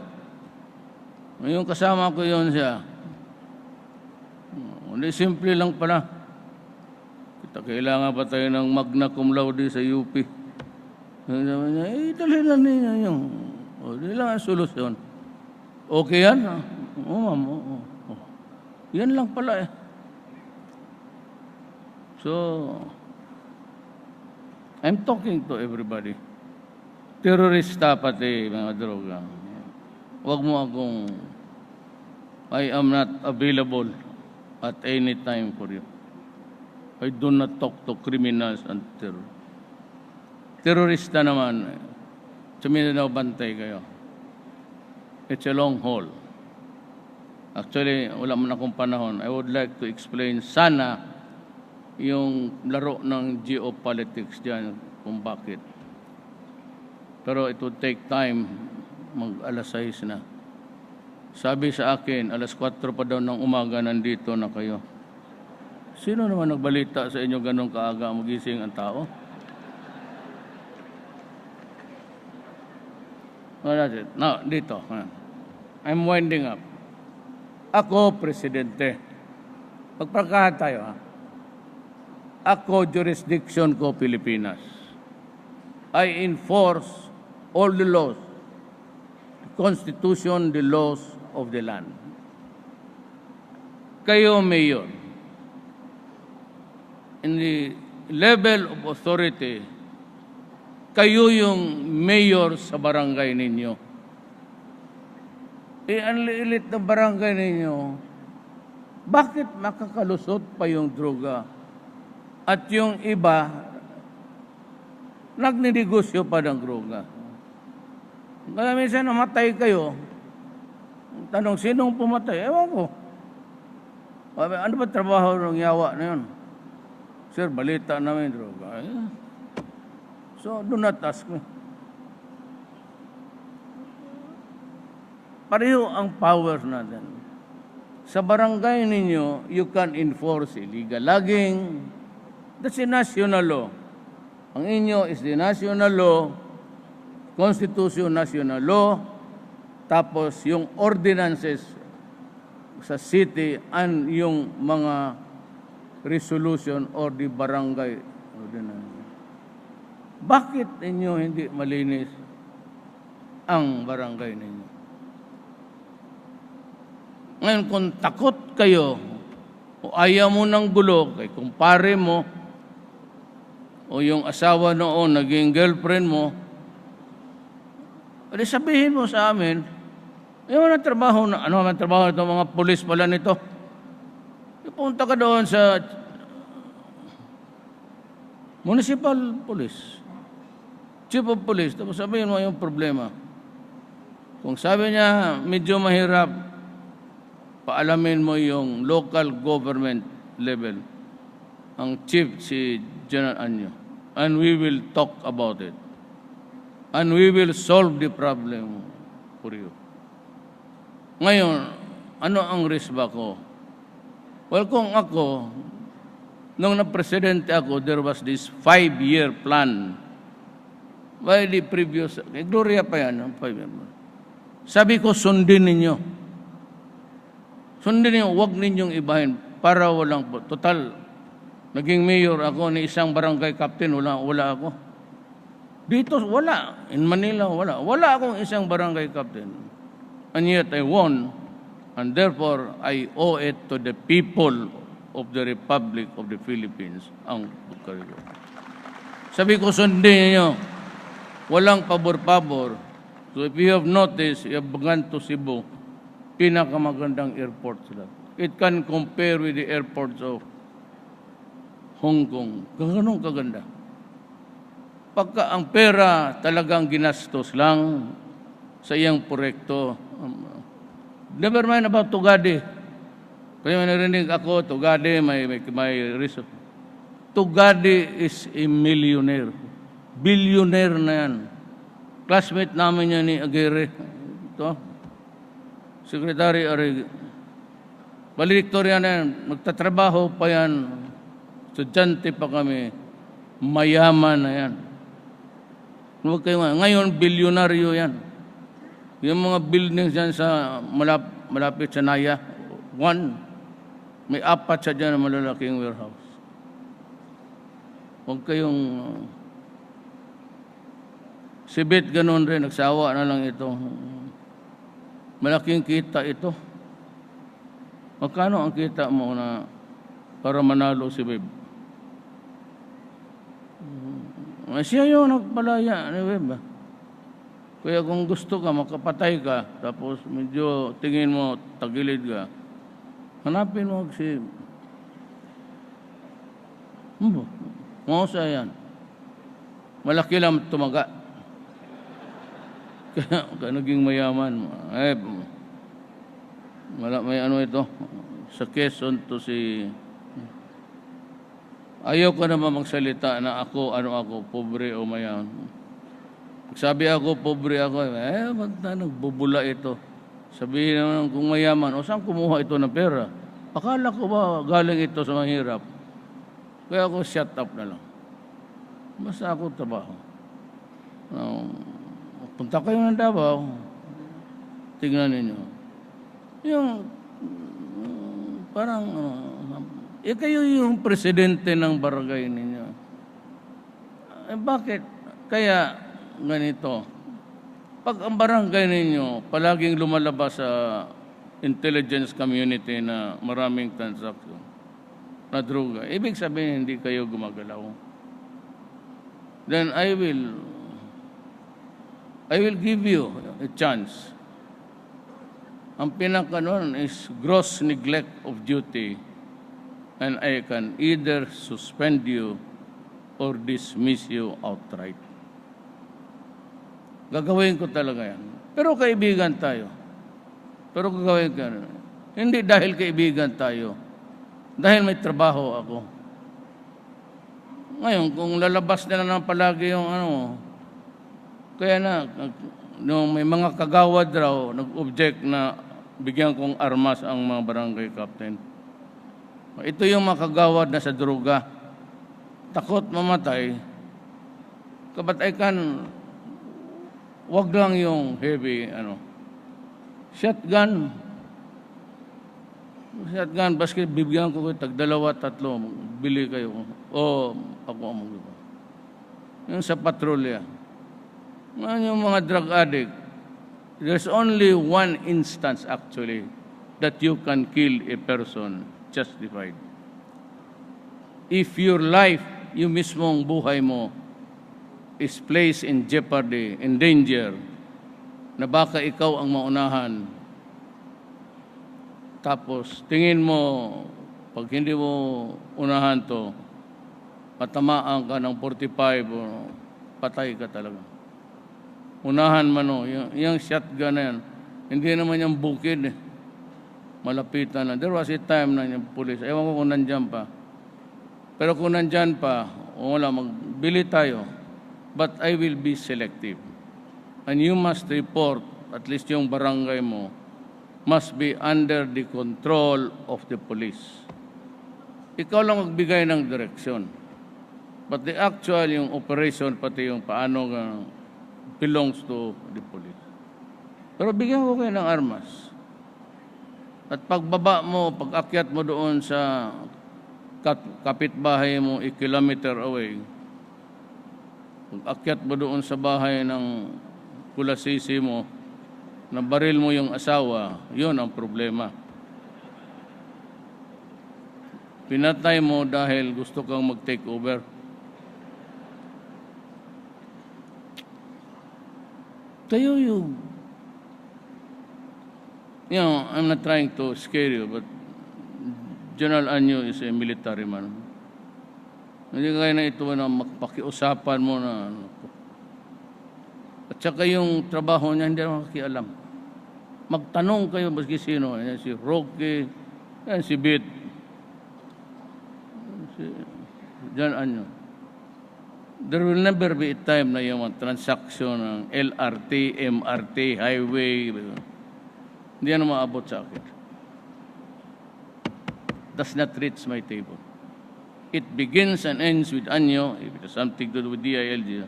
Ngayon kasama ko yun siya. Hindi, simple lang pala. Kailangan pa tayo ng magna cum laude sa UP. Sabi niya, dalhin lang niya yung, di lang ang solusyon. Okay yan? Oo, ma'am. Oo. Yan lang pala eh. So, I'm talking to everybody. Terorista pati mga droga. Huwag mo akong, I am not available at any time for you. I do not talk to criminals and terror. Terorista naman, suminanaw bantay kayo. It's a long haul. Actually, wala man akong panahon. I would like to explain sana yung laro ng geopolitics diyan kung bakit. Pero it would take time, mag-alas 6 na. Sabi sa akin, alas 4 pa daw ng umaga nandito na kayo. Sino naman nagbalita sa inyo ganun kaaga magising ang tao? Now, dito. I'm winding up. Ako, Presidente. Pagprakahan tayo, ha? Ako, jurisdiction ko, Pilipinas. I enforce all the laws, the Constitution, the laws of the land. Kayo, Mayor, in the level of authority, kayo yung mayor sa barangay ninyo. Ang liit na barangay ninyo, bakit makakalusot pa yung droga? At yung iba, nagninegosyo pa ng droga. Kaya minsan namatay kayo, tanong, sinong pumatay? Ewan ko. Ano ba trabaho ng yawa na yun? Sir, balita namin droga. So, do not ask me. Pareho ang power natin. Sa barangay ninyo, you can enforce illegal logging. That's a national law. Ang inyo is the national law, Constitution, national law, tapos yung ordinances sa city and yung mga resolution or the barangay ordinance. Bakit inyo hindi malinis ang barangay ninyo? Ngayon, kung takot kayo o ayaw mo ng gulo kay kumpare mo o yung asawa noon, naging girlfriend mo, pwede sabihin mo sa amin, yung mga trabaho na, ano mga trabaho ito, mga pulis pala nito. Punta ka doon sa municipal police, chief of police, tapos sabihin mo yung problema. Kung sabi niya, medyo mahirap, paalamin mo yung local government level. Ang chief, si General Anyo. And we will talk about it. And we will solve the problem for you. Ngayon, ano ang risk ba ko? Well, kung ako, nung na-presidente ako, there was this 5-year plan by the previous, Gloria pa yan, 5-year plan. Sabi ko, sundin ninyo. Sundin ninyo, huwag ninyong ibahin para walang, total, naging mayor ako ni isang barangay captain, wala ako. Dito, wala. In Manila, wala. Wala akong isang barangay captain. And yet, I won. And therefore, I owe it to the people of the Republic of the Philippines ang pagkarigo. Sabi ko, sundin niyo, walang pabor-pabor. So if you have noticed, you have gone to Cebu, pinakamagandang airport sila. It can compare with the airports of Hong Kong. Ganun kaganda. Pagka ang pera talagang ginastos lang sa iyang proyekto, never mind about Tugadi. Kaya may narinig ako, Tugadi, may reason. Tugadi is a millionaire. Billionaire na yan. Classmate namin yan ni Aguirre. Ito, Secretary Arig. Valedictorian na yan. Magtatrabaho pa yan. Estudyante pa kami. Mayaman na yan. Huwag kayo, ngayon, bilyonaryo yan. Yung mga buildings yan sa malapit sa Naya, may 4 sa dyan na malalaking warehouse. Huwag kayong... Si Beth ganun rin, nagsawa na lang ito. Malaking kita ito. Magkano ang kita mo na para manalo si Beth? Siya yung nagpalaya ni Beth. Kaya kung gusto ka, makapatay ka, tapos medyo tingin mo, tagilid ka, hanapin mo si... Mausa yan. Malaki lang tumaga. Kaya naging mayaman. May ano ito, sa Quezon to si... Ayaw ko naman magsalita na ako, pobre o mayaman. Sabi ako, pobre ako, nagbubula ito. Sabihin naman kung mayaman, saan kumuha ito ng pera? Akala ko ba galing ito sa mahirap? Kaya ako shut up na lang. Basta ako trabaho. Punta kayo ng Davao, tingnan ninyo. Yung, parang, kayo yung presidente ng barangay ninyo. Bakit? Kaya, ganito, pag ang barangay ninyo palaging lumalabas sa intelligence community na maraming transaction na droga, ibig sabihin hindi kayo gumagalaw. Then I will give you a chance. Ang pinaka nun is gross neglect of duty, and I can either suspend you or dismiss you outright. Gagawin ko talaga yan. Pero kaibigan tayo. Pero gagawin ko yan. Hindi dahil kaibigan tayo. Dahil may trabaho ako. Ngayon, kung lalabas na lang palagi yung kaya na, nung may mga kagawad raw, nag-object na bigyan kong armas ang mga barangay captain. Ito yung mga kagawad na sa droga. Takot mamatay. But I can... Wag lang yung heavy, shotgun. Shotgun, baski bibigyan ko kayo, tag 2-3, bili kayo. Ako ang maglupa. Yung sa patrolya. Yung mga drug addict, there's only one instance actually that you can kill a person justified. If your life, yung mismong buhay mo, is placed in jeopardy, in danger, na baka ikaw ang maunahan. Tapos, tingin mo, pag hindi mo unahan to, patamaan ka ng 45, patay ka talaga. Unahan man yung shotgun na yan, hindi naman yung bukid. Malapitan na. There was a time na yung police, ewan ko kung nandyan pa. Pero kung nandyan pa, wala, magbili tayo. But I will be selective. And you must report, at least yung barangay mo, must be under the control of the police. Ikaw lang magbigay ng direksyon. But the actual, yung operation, pati yung paano belongs to the police. Pero bigyan ko kayo ng armas. At pagbaba mo, pag-akyat mo doon sa kapitbahay mo, 1 kilometer away, pag-akyat mo doon sa bahay ng kulasisi mo, na baril mo yung asawa, yun ang problema. Pinatay mo dahil gusto kang mag-take over. Kayo yung... I'm not trying to scare you, but General Anyo is a military man. Hindi kaya na ito na magpakiusapan mo na... At saka yung trabaho niya, hindi naman makialam. Magtanong kayo, maski sino. Yan si Roque, yan si Bit, si John Anyo. there will never be a time na yung mga transaction ng LRT, MRT, highway, hindi yan maabot sa akin. Does not reach my table. It begins and ends with Anyo, if it has something to do with DILG.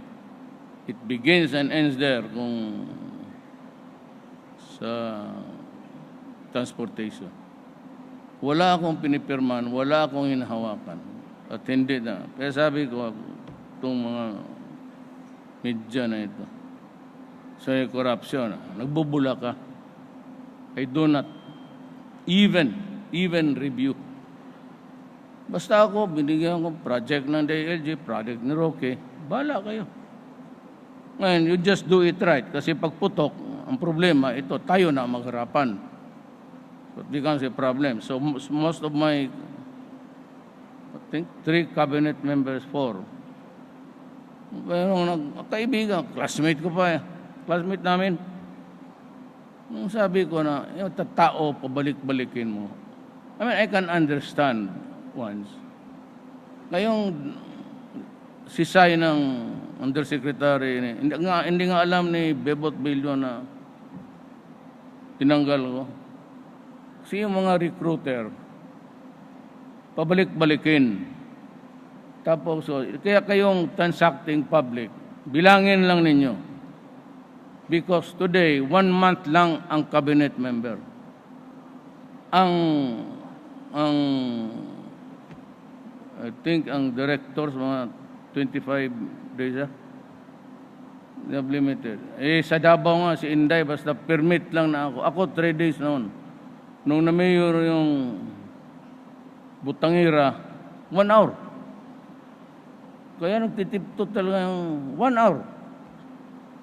It begins and ends there kung sa transportation. Wala akong pinipirman, wala akong hinahawakan. At hindi na. Kaya sabi ko, itong mga media na ito, sa corruption, nagbubula ka. I do not even review. Basta ako, binigyan ko project ng DILG, project ni Roque, bahala kayo. Ngayon, you just do it right. Kasi pagputok, ang problema, ito, tayo na magharapan. So it becomes a problem. So most of my, I think, 3 cabinet members, 4, pero kaibigan, classmate ko pa classmate namin. Nung sabi ko na, yung tao, pabalik-balikin mo. I mean, I can understand once. Ngayong sisay ng undersecretary, hindi nga alam ni Bebot Bilyo na tinanggal ko. Kasi yung mga recruiter, pabalik-balikin. Tapos, kaya kayong transacting public, bilangin lang ninyo. Because today, 1 month lang ang cabinet member. I think ang directors, mga 25 days, they have limited. Sa Davao nga, si Inday, basta permit lang na ako. Ako, 3 days noon. Nung na-mayor yung Butangira, 1 hour. Kaya nagtitipto talaga yung 1 hour.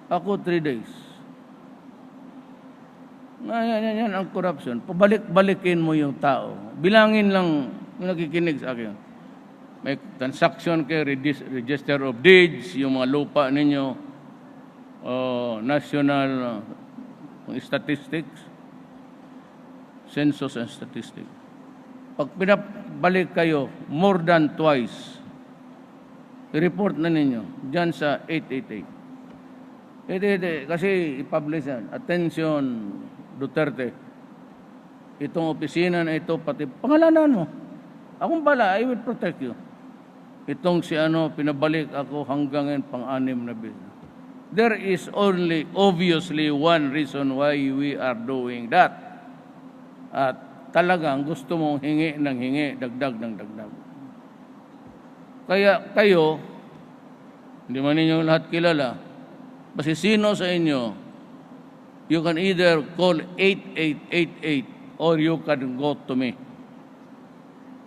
Ako, 3 days. Yan ang corruption. Pabalik-balikin mo yung tao. Bilangin lang yung nakikinig sa akin. May transaction kay Register of Deeds, yung mga lupa ninyo, national statistics, census and statistics. Pag pinabalik kayo more than twice, i-report na ninyo dyan sa 888. Kasi i-publish yan. Attention, Duterte. Itong opisina na ito, pati pangalanan mo. Akong bala, I will protect you. Itong si pinabalik ako hanggang ngayon pang-6 na beses. There is only obviously one reason why we are doing that. At talagang gusto mong hingi ng hingi, dagdag ng dagdag. Kaya kayo, hindi man ninyo lahat kilala, basta sino sa inyo, you can either call 8888 or you can go to me.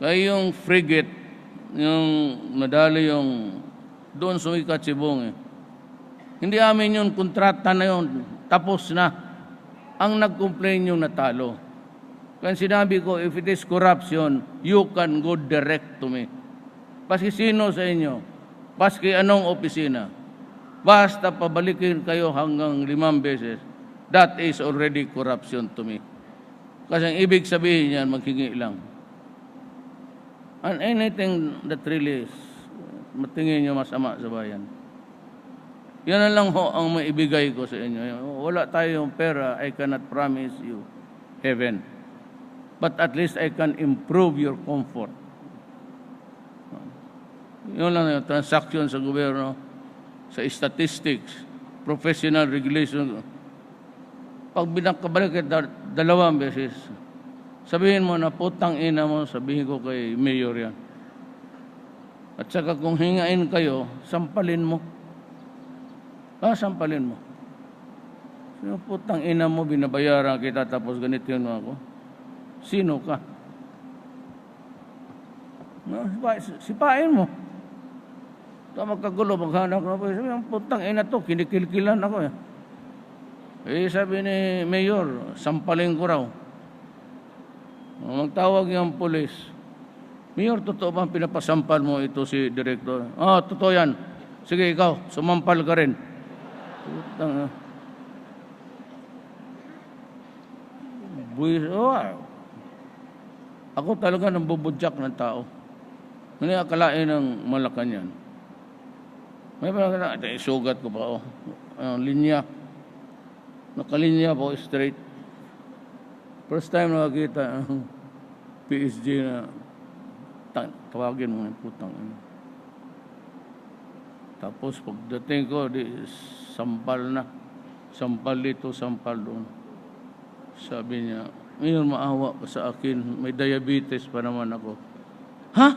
Kaya yung frigate, yung nadali yung doon sumikat si Bong. Hindi amin yung kontrata na yun, tapos na. Ang nag-complain yung natalo. Kaya sinabi ko, if it is corruption, you can go direct to me. Paski sino sa inyo, paski anong opisina, basta pabalikin kayo hanggang 5 beses, that is already corruption to me. Kasi ang ibig sabihin yan, maghingi lang. And anything that really is, matingin nyo masama sa bayan. Yan na lang ho ang maibigay ko sa inyo. Wala tayong pera, I cannot promise you heaven. But at least I can improve your comfort. Yun lang yung transaction sa gobyerno, sa statistics, professional regulation. Pag binakabalik ka 2 beses, sabihin mo na putang ina mo, sabihin ko kay Mayor yan. At saka kung hingain kayo, sampalin mo. Sampalin mo. Sino putang ina mo, binabayaran kita tapos ganito yun ako? Sino ka? Sipain mo. Ito magkagulo, maghanap ko. Sabi, ang putang ina to, kinikilkilan ako. Sabi ni Mayor, sampalin ko raw. Magtawag yung pulis. Mayor, totoo ba pinapasampal mo ito si Director? Totoo yan. Sige, ikaw, sumampal ka rin. Putang. Ako talaga nambubudyak ng tao. Hindi akalain ng Malacanang. May parang sugat ko pa, oh. Linya. Nakalinya po, straight. First time nakakita, PSG na, tawagin mo yung putang. Tapos pagdating ko, sampal na. Sampal dito, sampal doon. Sabi niya, ngayon maawa ka sa akin, may diabetes pa naman ako. Ha?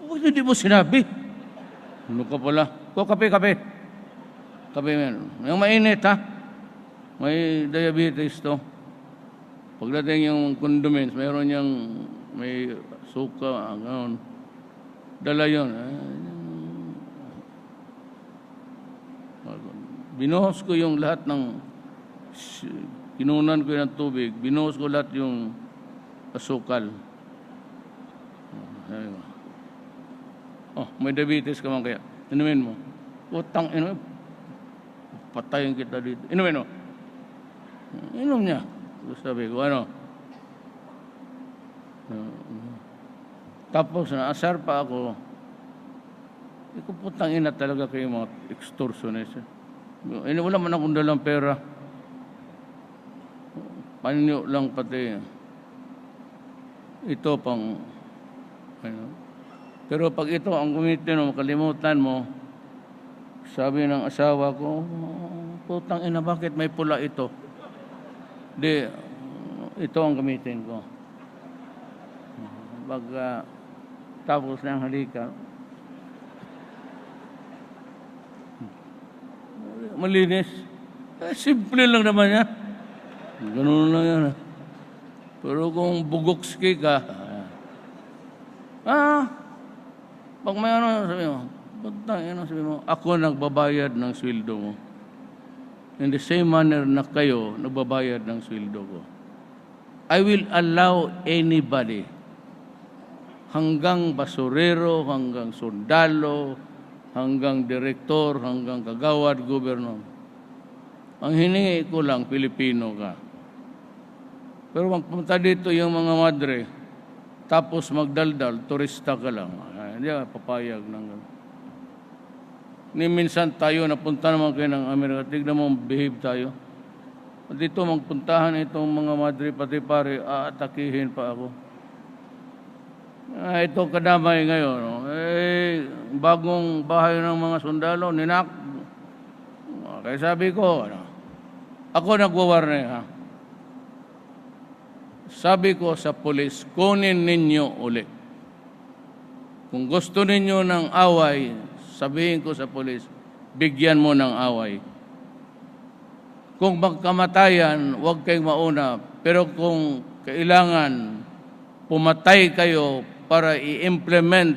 Bakit hindi mo sinabi? Ano ka pala? Kape. Kape meron. Yung mainit ha? May diabetes to. Pagdating yung condiments, mayroon yung may suka, gano'n. Dala yun. Binuhos ko yung lahat ng, kinunan ko ng tubig, binuhos ko lahat yung asukal. Oh, may diabetes ka man kaya. Inumin mo. Utang, inumin. Patayin kita dito. Inumin mo. Inom niya. Sabi ko, ano? Tapos, naasar pa ako. Iko putang ina talaga kayo mga extortionist. Wala man akong dalang pera. Panyo lang pati. Ito pang, ano. Pero pag ito ang gamitin mo, makalimutan mo, sabi ng asawa ko, putang ina, bakit may pula ito? Di, ito ang gamitin ko. Pag tapos ng halika, malinis. Simple lang naman yan. Ganun lang yan. Pero kung bugokski ka, pag may ano, sabi mo, sabi mo, ako nagbabayad ng sweldo mo. In the same manner na kayo nagbabayad ng sweldo ko. I will allow anybody, hanggang basurero, hanggang sundalo, hanggang direktor, hanggang kagawad, gobyerno. Ang hiningi ko lang, Pilipino ka. Pero magpunta dito yung mga madre, tapos magdaldal, turista ka lang. Hindi ka papayag ng gano'n. Ni minsan tayo, napunta naman kayo ng Amerika, tignan mo, behave tayo. At dito magpuntahan itong mga madre, pati pare, aatakihin pa ako. Ito kadamay ngayon. No? Bagong bahay ng mga sundalo, ninak. Kaya sabi ko, ako nagwawarne ha. Sabi ko sa pulis, kunin ninyo uli. Kung gusto ninyo ng away, sabihin ko sa pulis, bigyan mo ng away. Kung magkamatayan, huwag kayong mauna. Pero kung kailangan pumatay kayo para i-implement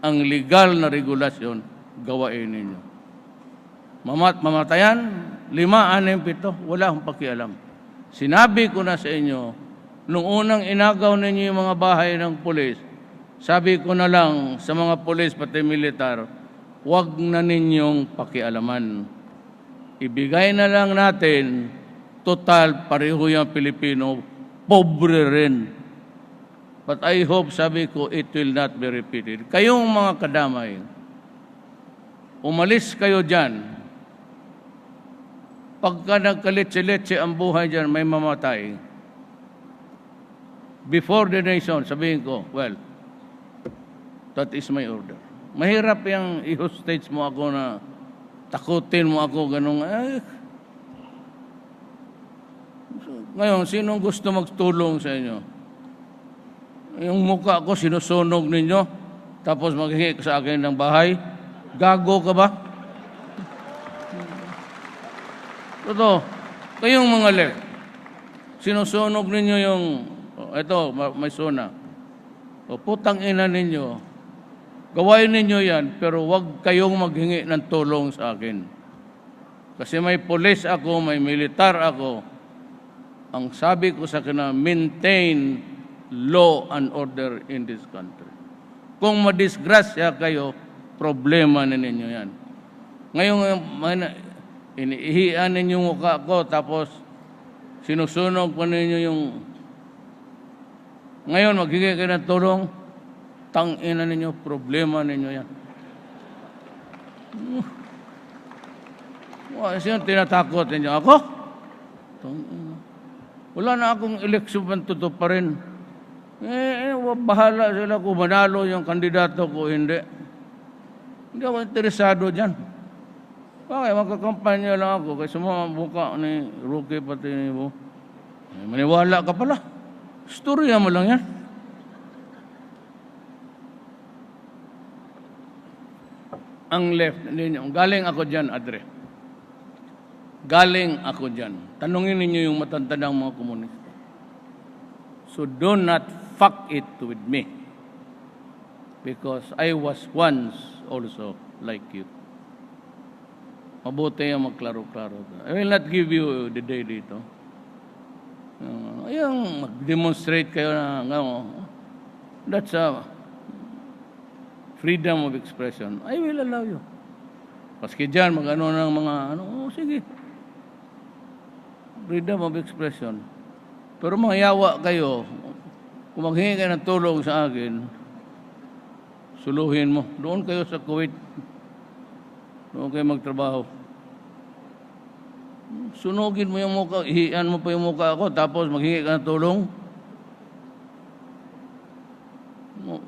ang legal na regulasyon, gawain ninyo. Mamatayan, 5, 6, 7, wala akong pakialam. Sinabi ko na sa inyo, nung unang inagaw ninyo yung mga bahay ng pulis, sabi ko na lang sa mga pulis pati militar, huwag na ninyong pakialaman. Ibigay na lang natin, total, pareho yung Pilipino, pobre rin. But I hope, sabi ko, it will not be repeated. Kayong mga kadamay, umalis kayo dyan. Pagka nagkaletse-letse ang buhay dyan, may mamatay. Before the nation, sabihin ko, well, that is my order. Mahirap yung i-hostage mo ako na takutin mo ako, ganun. Ngayon, sinong gusto magtulong sa inyo? Yung mukha ko, sinusunog ninyo, tapos maghingi sa akin ng bahay? Gago ka ba? Totoo, kayong mga left, sinusunog ninyo yung, ito, may suna. O putang ina ninyo, gawain ninyo yan, pero wag kayong maghingi ng tulong sa akin. Kasi may police ako, may militar ako. Ang sabi ko sa kanya, maintain law and order in this country. Kung madisgrasya kayo, problema na ninyo yan. Ngayon, iniihian ninyo mukha ko, tapos sinusunog pa ninyo yung... Ngayon, maghingi kayo ng tulong, tangina ninyo, problema ninyo yan. Sino tinatakot ninyo? Ako? Wala na akong eleksyon pantuto pa rin. Bahala sila kung manalo yung kandidato ko, hindi. Hindi ako interesado dyan. Bakit? Magkakampanya lang ako kasi mga buka ni Rookie pati ni Bo. Maniwala ka pala. Storya mo lang yan. Ang left, galing ako dyan, Adre. Galing ako dyan. Tanungin ninyo yung matandang mga komunista. So do not fuck it with me. Because I was once also like you. Mabuti yung magklaro-klaro. I will not give you the day dito. Yung mag-demonstrate kayo na, that's a freedom of expression. I will allow you. Paski dyan, mag-ano ng mga, sige. Freedom of expression. Pero mga yawa kayo, kung maghingi kayo ng tulong sa akin, suluhin mo. Doon kayo sa Kuwait. Doon kayo magtrabaho. Sunugin mo yung mukha, ihian mo pa yung mukha ako, tapos maghingi ka ng tulong.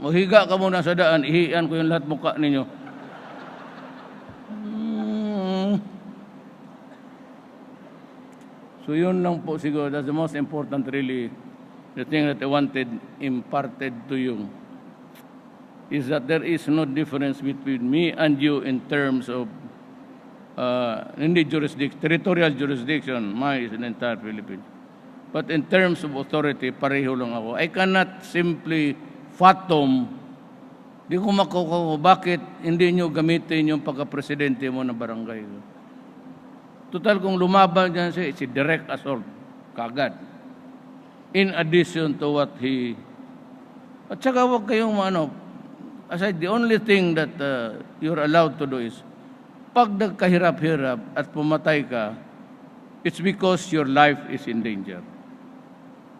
Maghiga ka muna sa daan, ihian ko yung lahat mukha ninyo. So yun lang po siguro, that's the most important really, the thing that I wanted imparted to you, is that there is no difference between me and you in terms of hindi territorial jurisdiction, mine is the entire Philippines. But in terms of authority, pareho lang ako. I cannot simply fathom, di ko makukuha, bakit hindi nyo gamitin yung pagka-presidente mo ng barangay. Total, kung lumaban dyan siya, it's a direct assault, kagad. In addition to what he... At saka huwag kayong aside, the only thing that you're allowed to do is, pag nagkahirap-hirap at pumatay ka, it's because your life is in danger.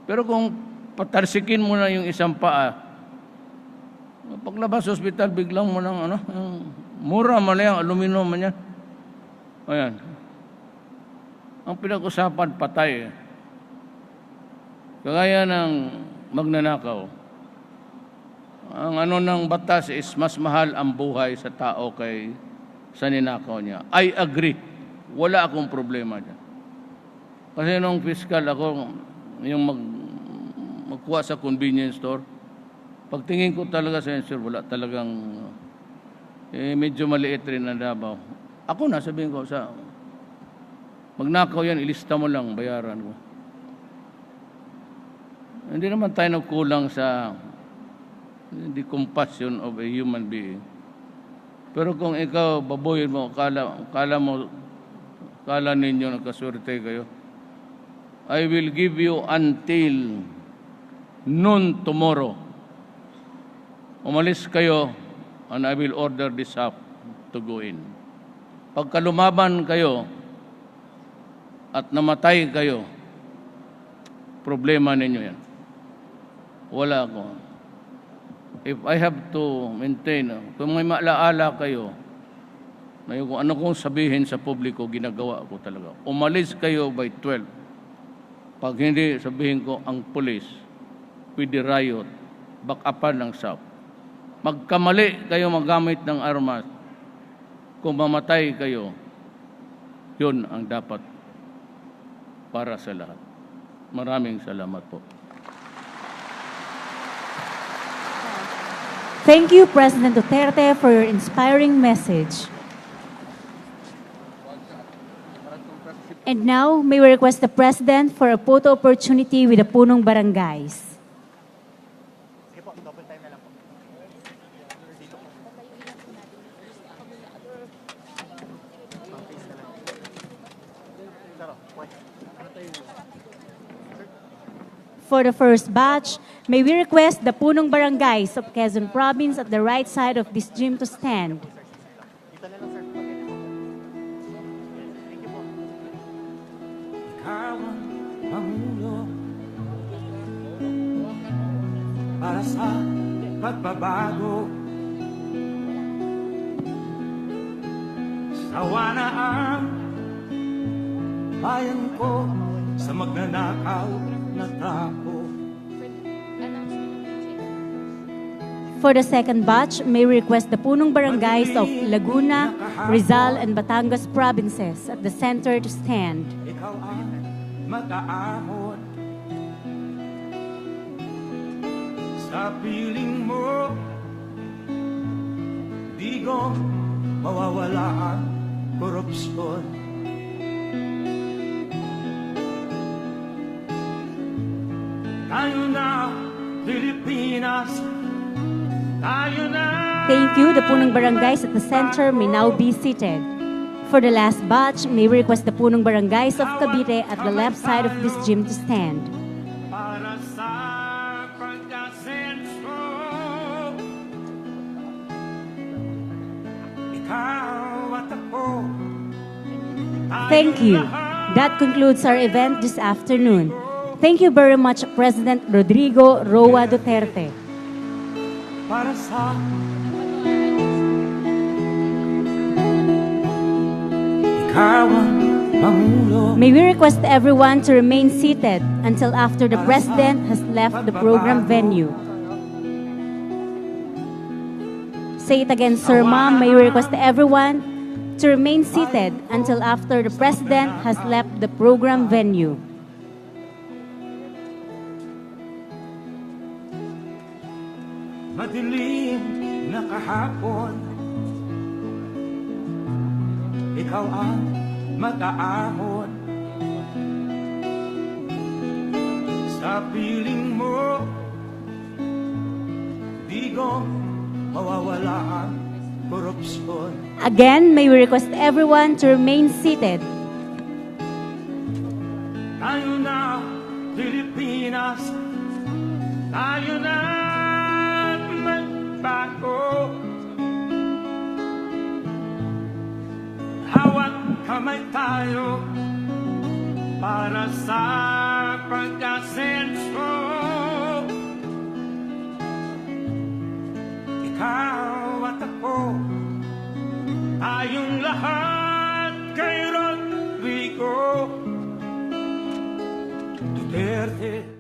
Pero kung patarsikin mo na yung isang paa, paglabas sa hospital, biglang mo ng mura mo lang, aluminum man yan. Ayan. Ang pinag-usapan, patay. Kagaya ng magnanakaw. Ang ng batas is mas mahal ang buhay sa tao kay sa ninakaw niya. I agree. Wala akong problema dyan. Kasi nung fiscal ako, yung magkuha sa convenience store, pagtingin ko talaga sa sir, wala talagang, medyo maliit rin na Davao. Ako na, sabihin ko, magnakaw yan, ilista mo lang, bayaran ko. Hindi naman tayo nagkulang sa the compassion of a human being. Pero kung ikaw, baboyin mo, kala ninyo nagkaswerte kayo, I will give you until noon tomorrow. Umalis kayo, and I will order this up to go in. Pagka lumaban kayo, at namatay kayo, problema ninyo yan. Wala ako. If I have to maintain, kung may maalaala kayo, kung ano kong sabihin sa publiko, ginagawa ko talaga. Umalis kayo by 12. Pag hindi, sabihin ko, ang police, with the riot, back-upan ng South. Magkamali kayo magamit ng armas, kung mamatay kayo, yun ang dapat para sa lahat. Maraming salamat po. Thank you, President Duterte, for your inspiring message. And now, may we request the President for a photo opportunity with the punong barangays. For the first batch, may we request the punong barangays of Quezon Province at the right side of this gym to stand. Ikaw ang pangulo para sa pagbabago. Sawa na ang bayan ko sa magnanakaw na tao. For the second batch, may we request the punong barangays of Laguna, Rizal, and Batangas provinces at the center to stand. Ikaw ang mag-aahon sa piling mo. Di ko mawawala ang korupsyon. Tayo na, Pilipinas. Tayo na. Thank you. The punong barangays at the center may now be seated. For the last batch, may we request the punong barangays of Cavite at the left side of this gym to stand. Para sa pagkasenso, ikaw at ako. Thank you. That concludes our event this afternoon. Thank you very much, President Rodrigo Roa Duterte. Para sa ikaw ang Pangulo. May we request everyone to remain seated until after the President has left the program venue. Say it again, Sir Ma'am. May we request everyone to remain seated until after the President has left the program venue. Madilim na kahapon, ikaw ang mag-aahon sa piling mo. Di ko mawawala ang korupsyon. Again, may we request everyone to remain seated. Tayo na, Pilipinas. Tayo na magbago. Hawak kamay tayo para sa pagkasenso. Ikaw at ako, tayong lahat kay Rodrigo Duterte.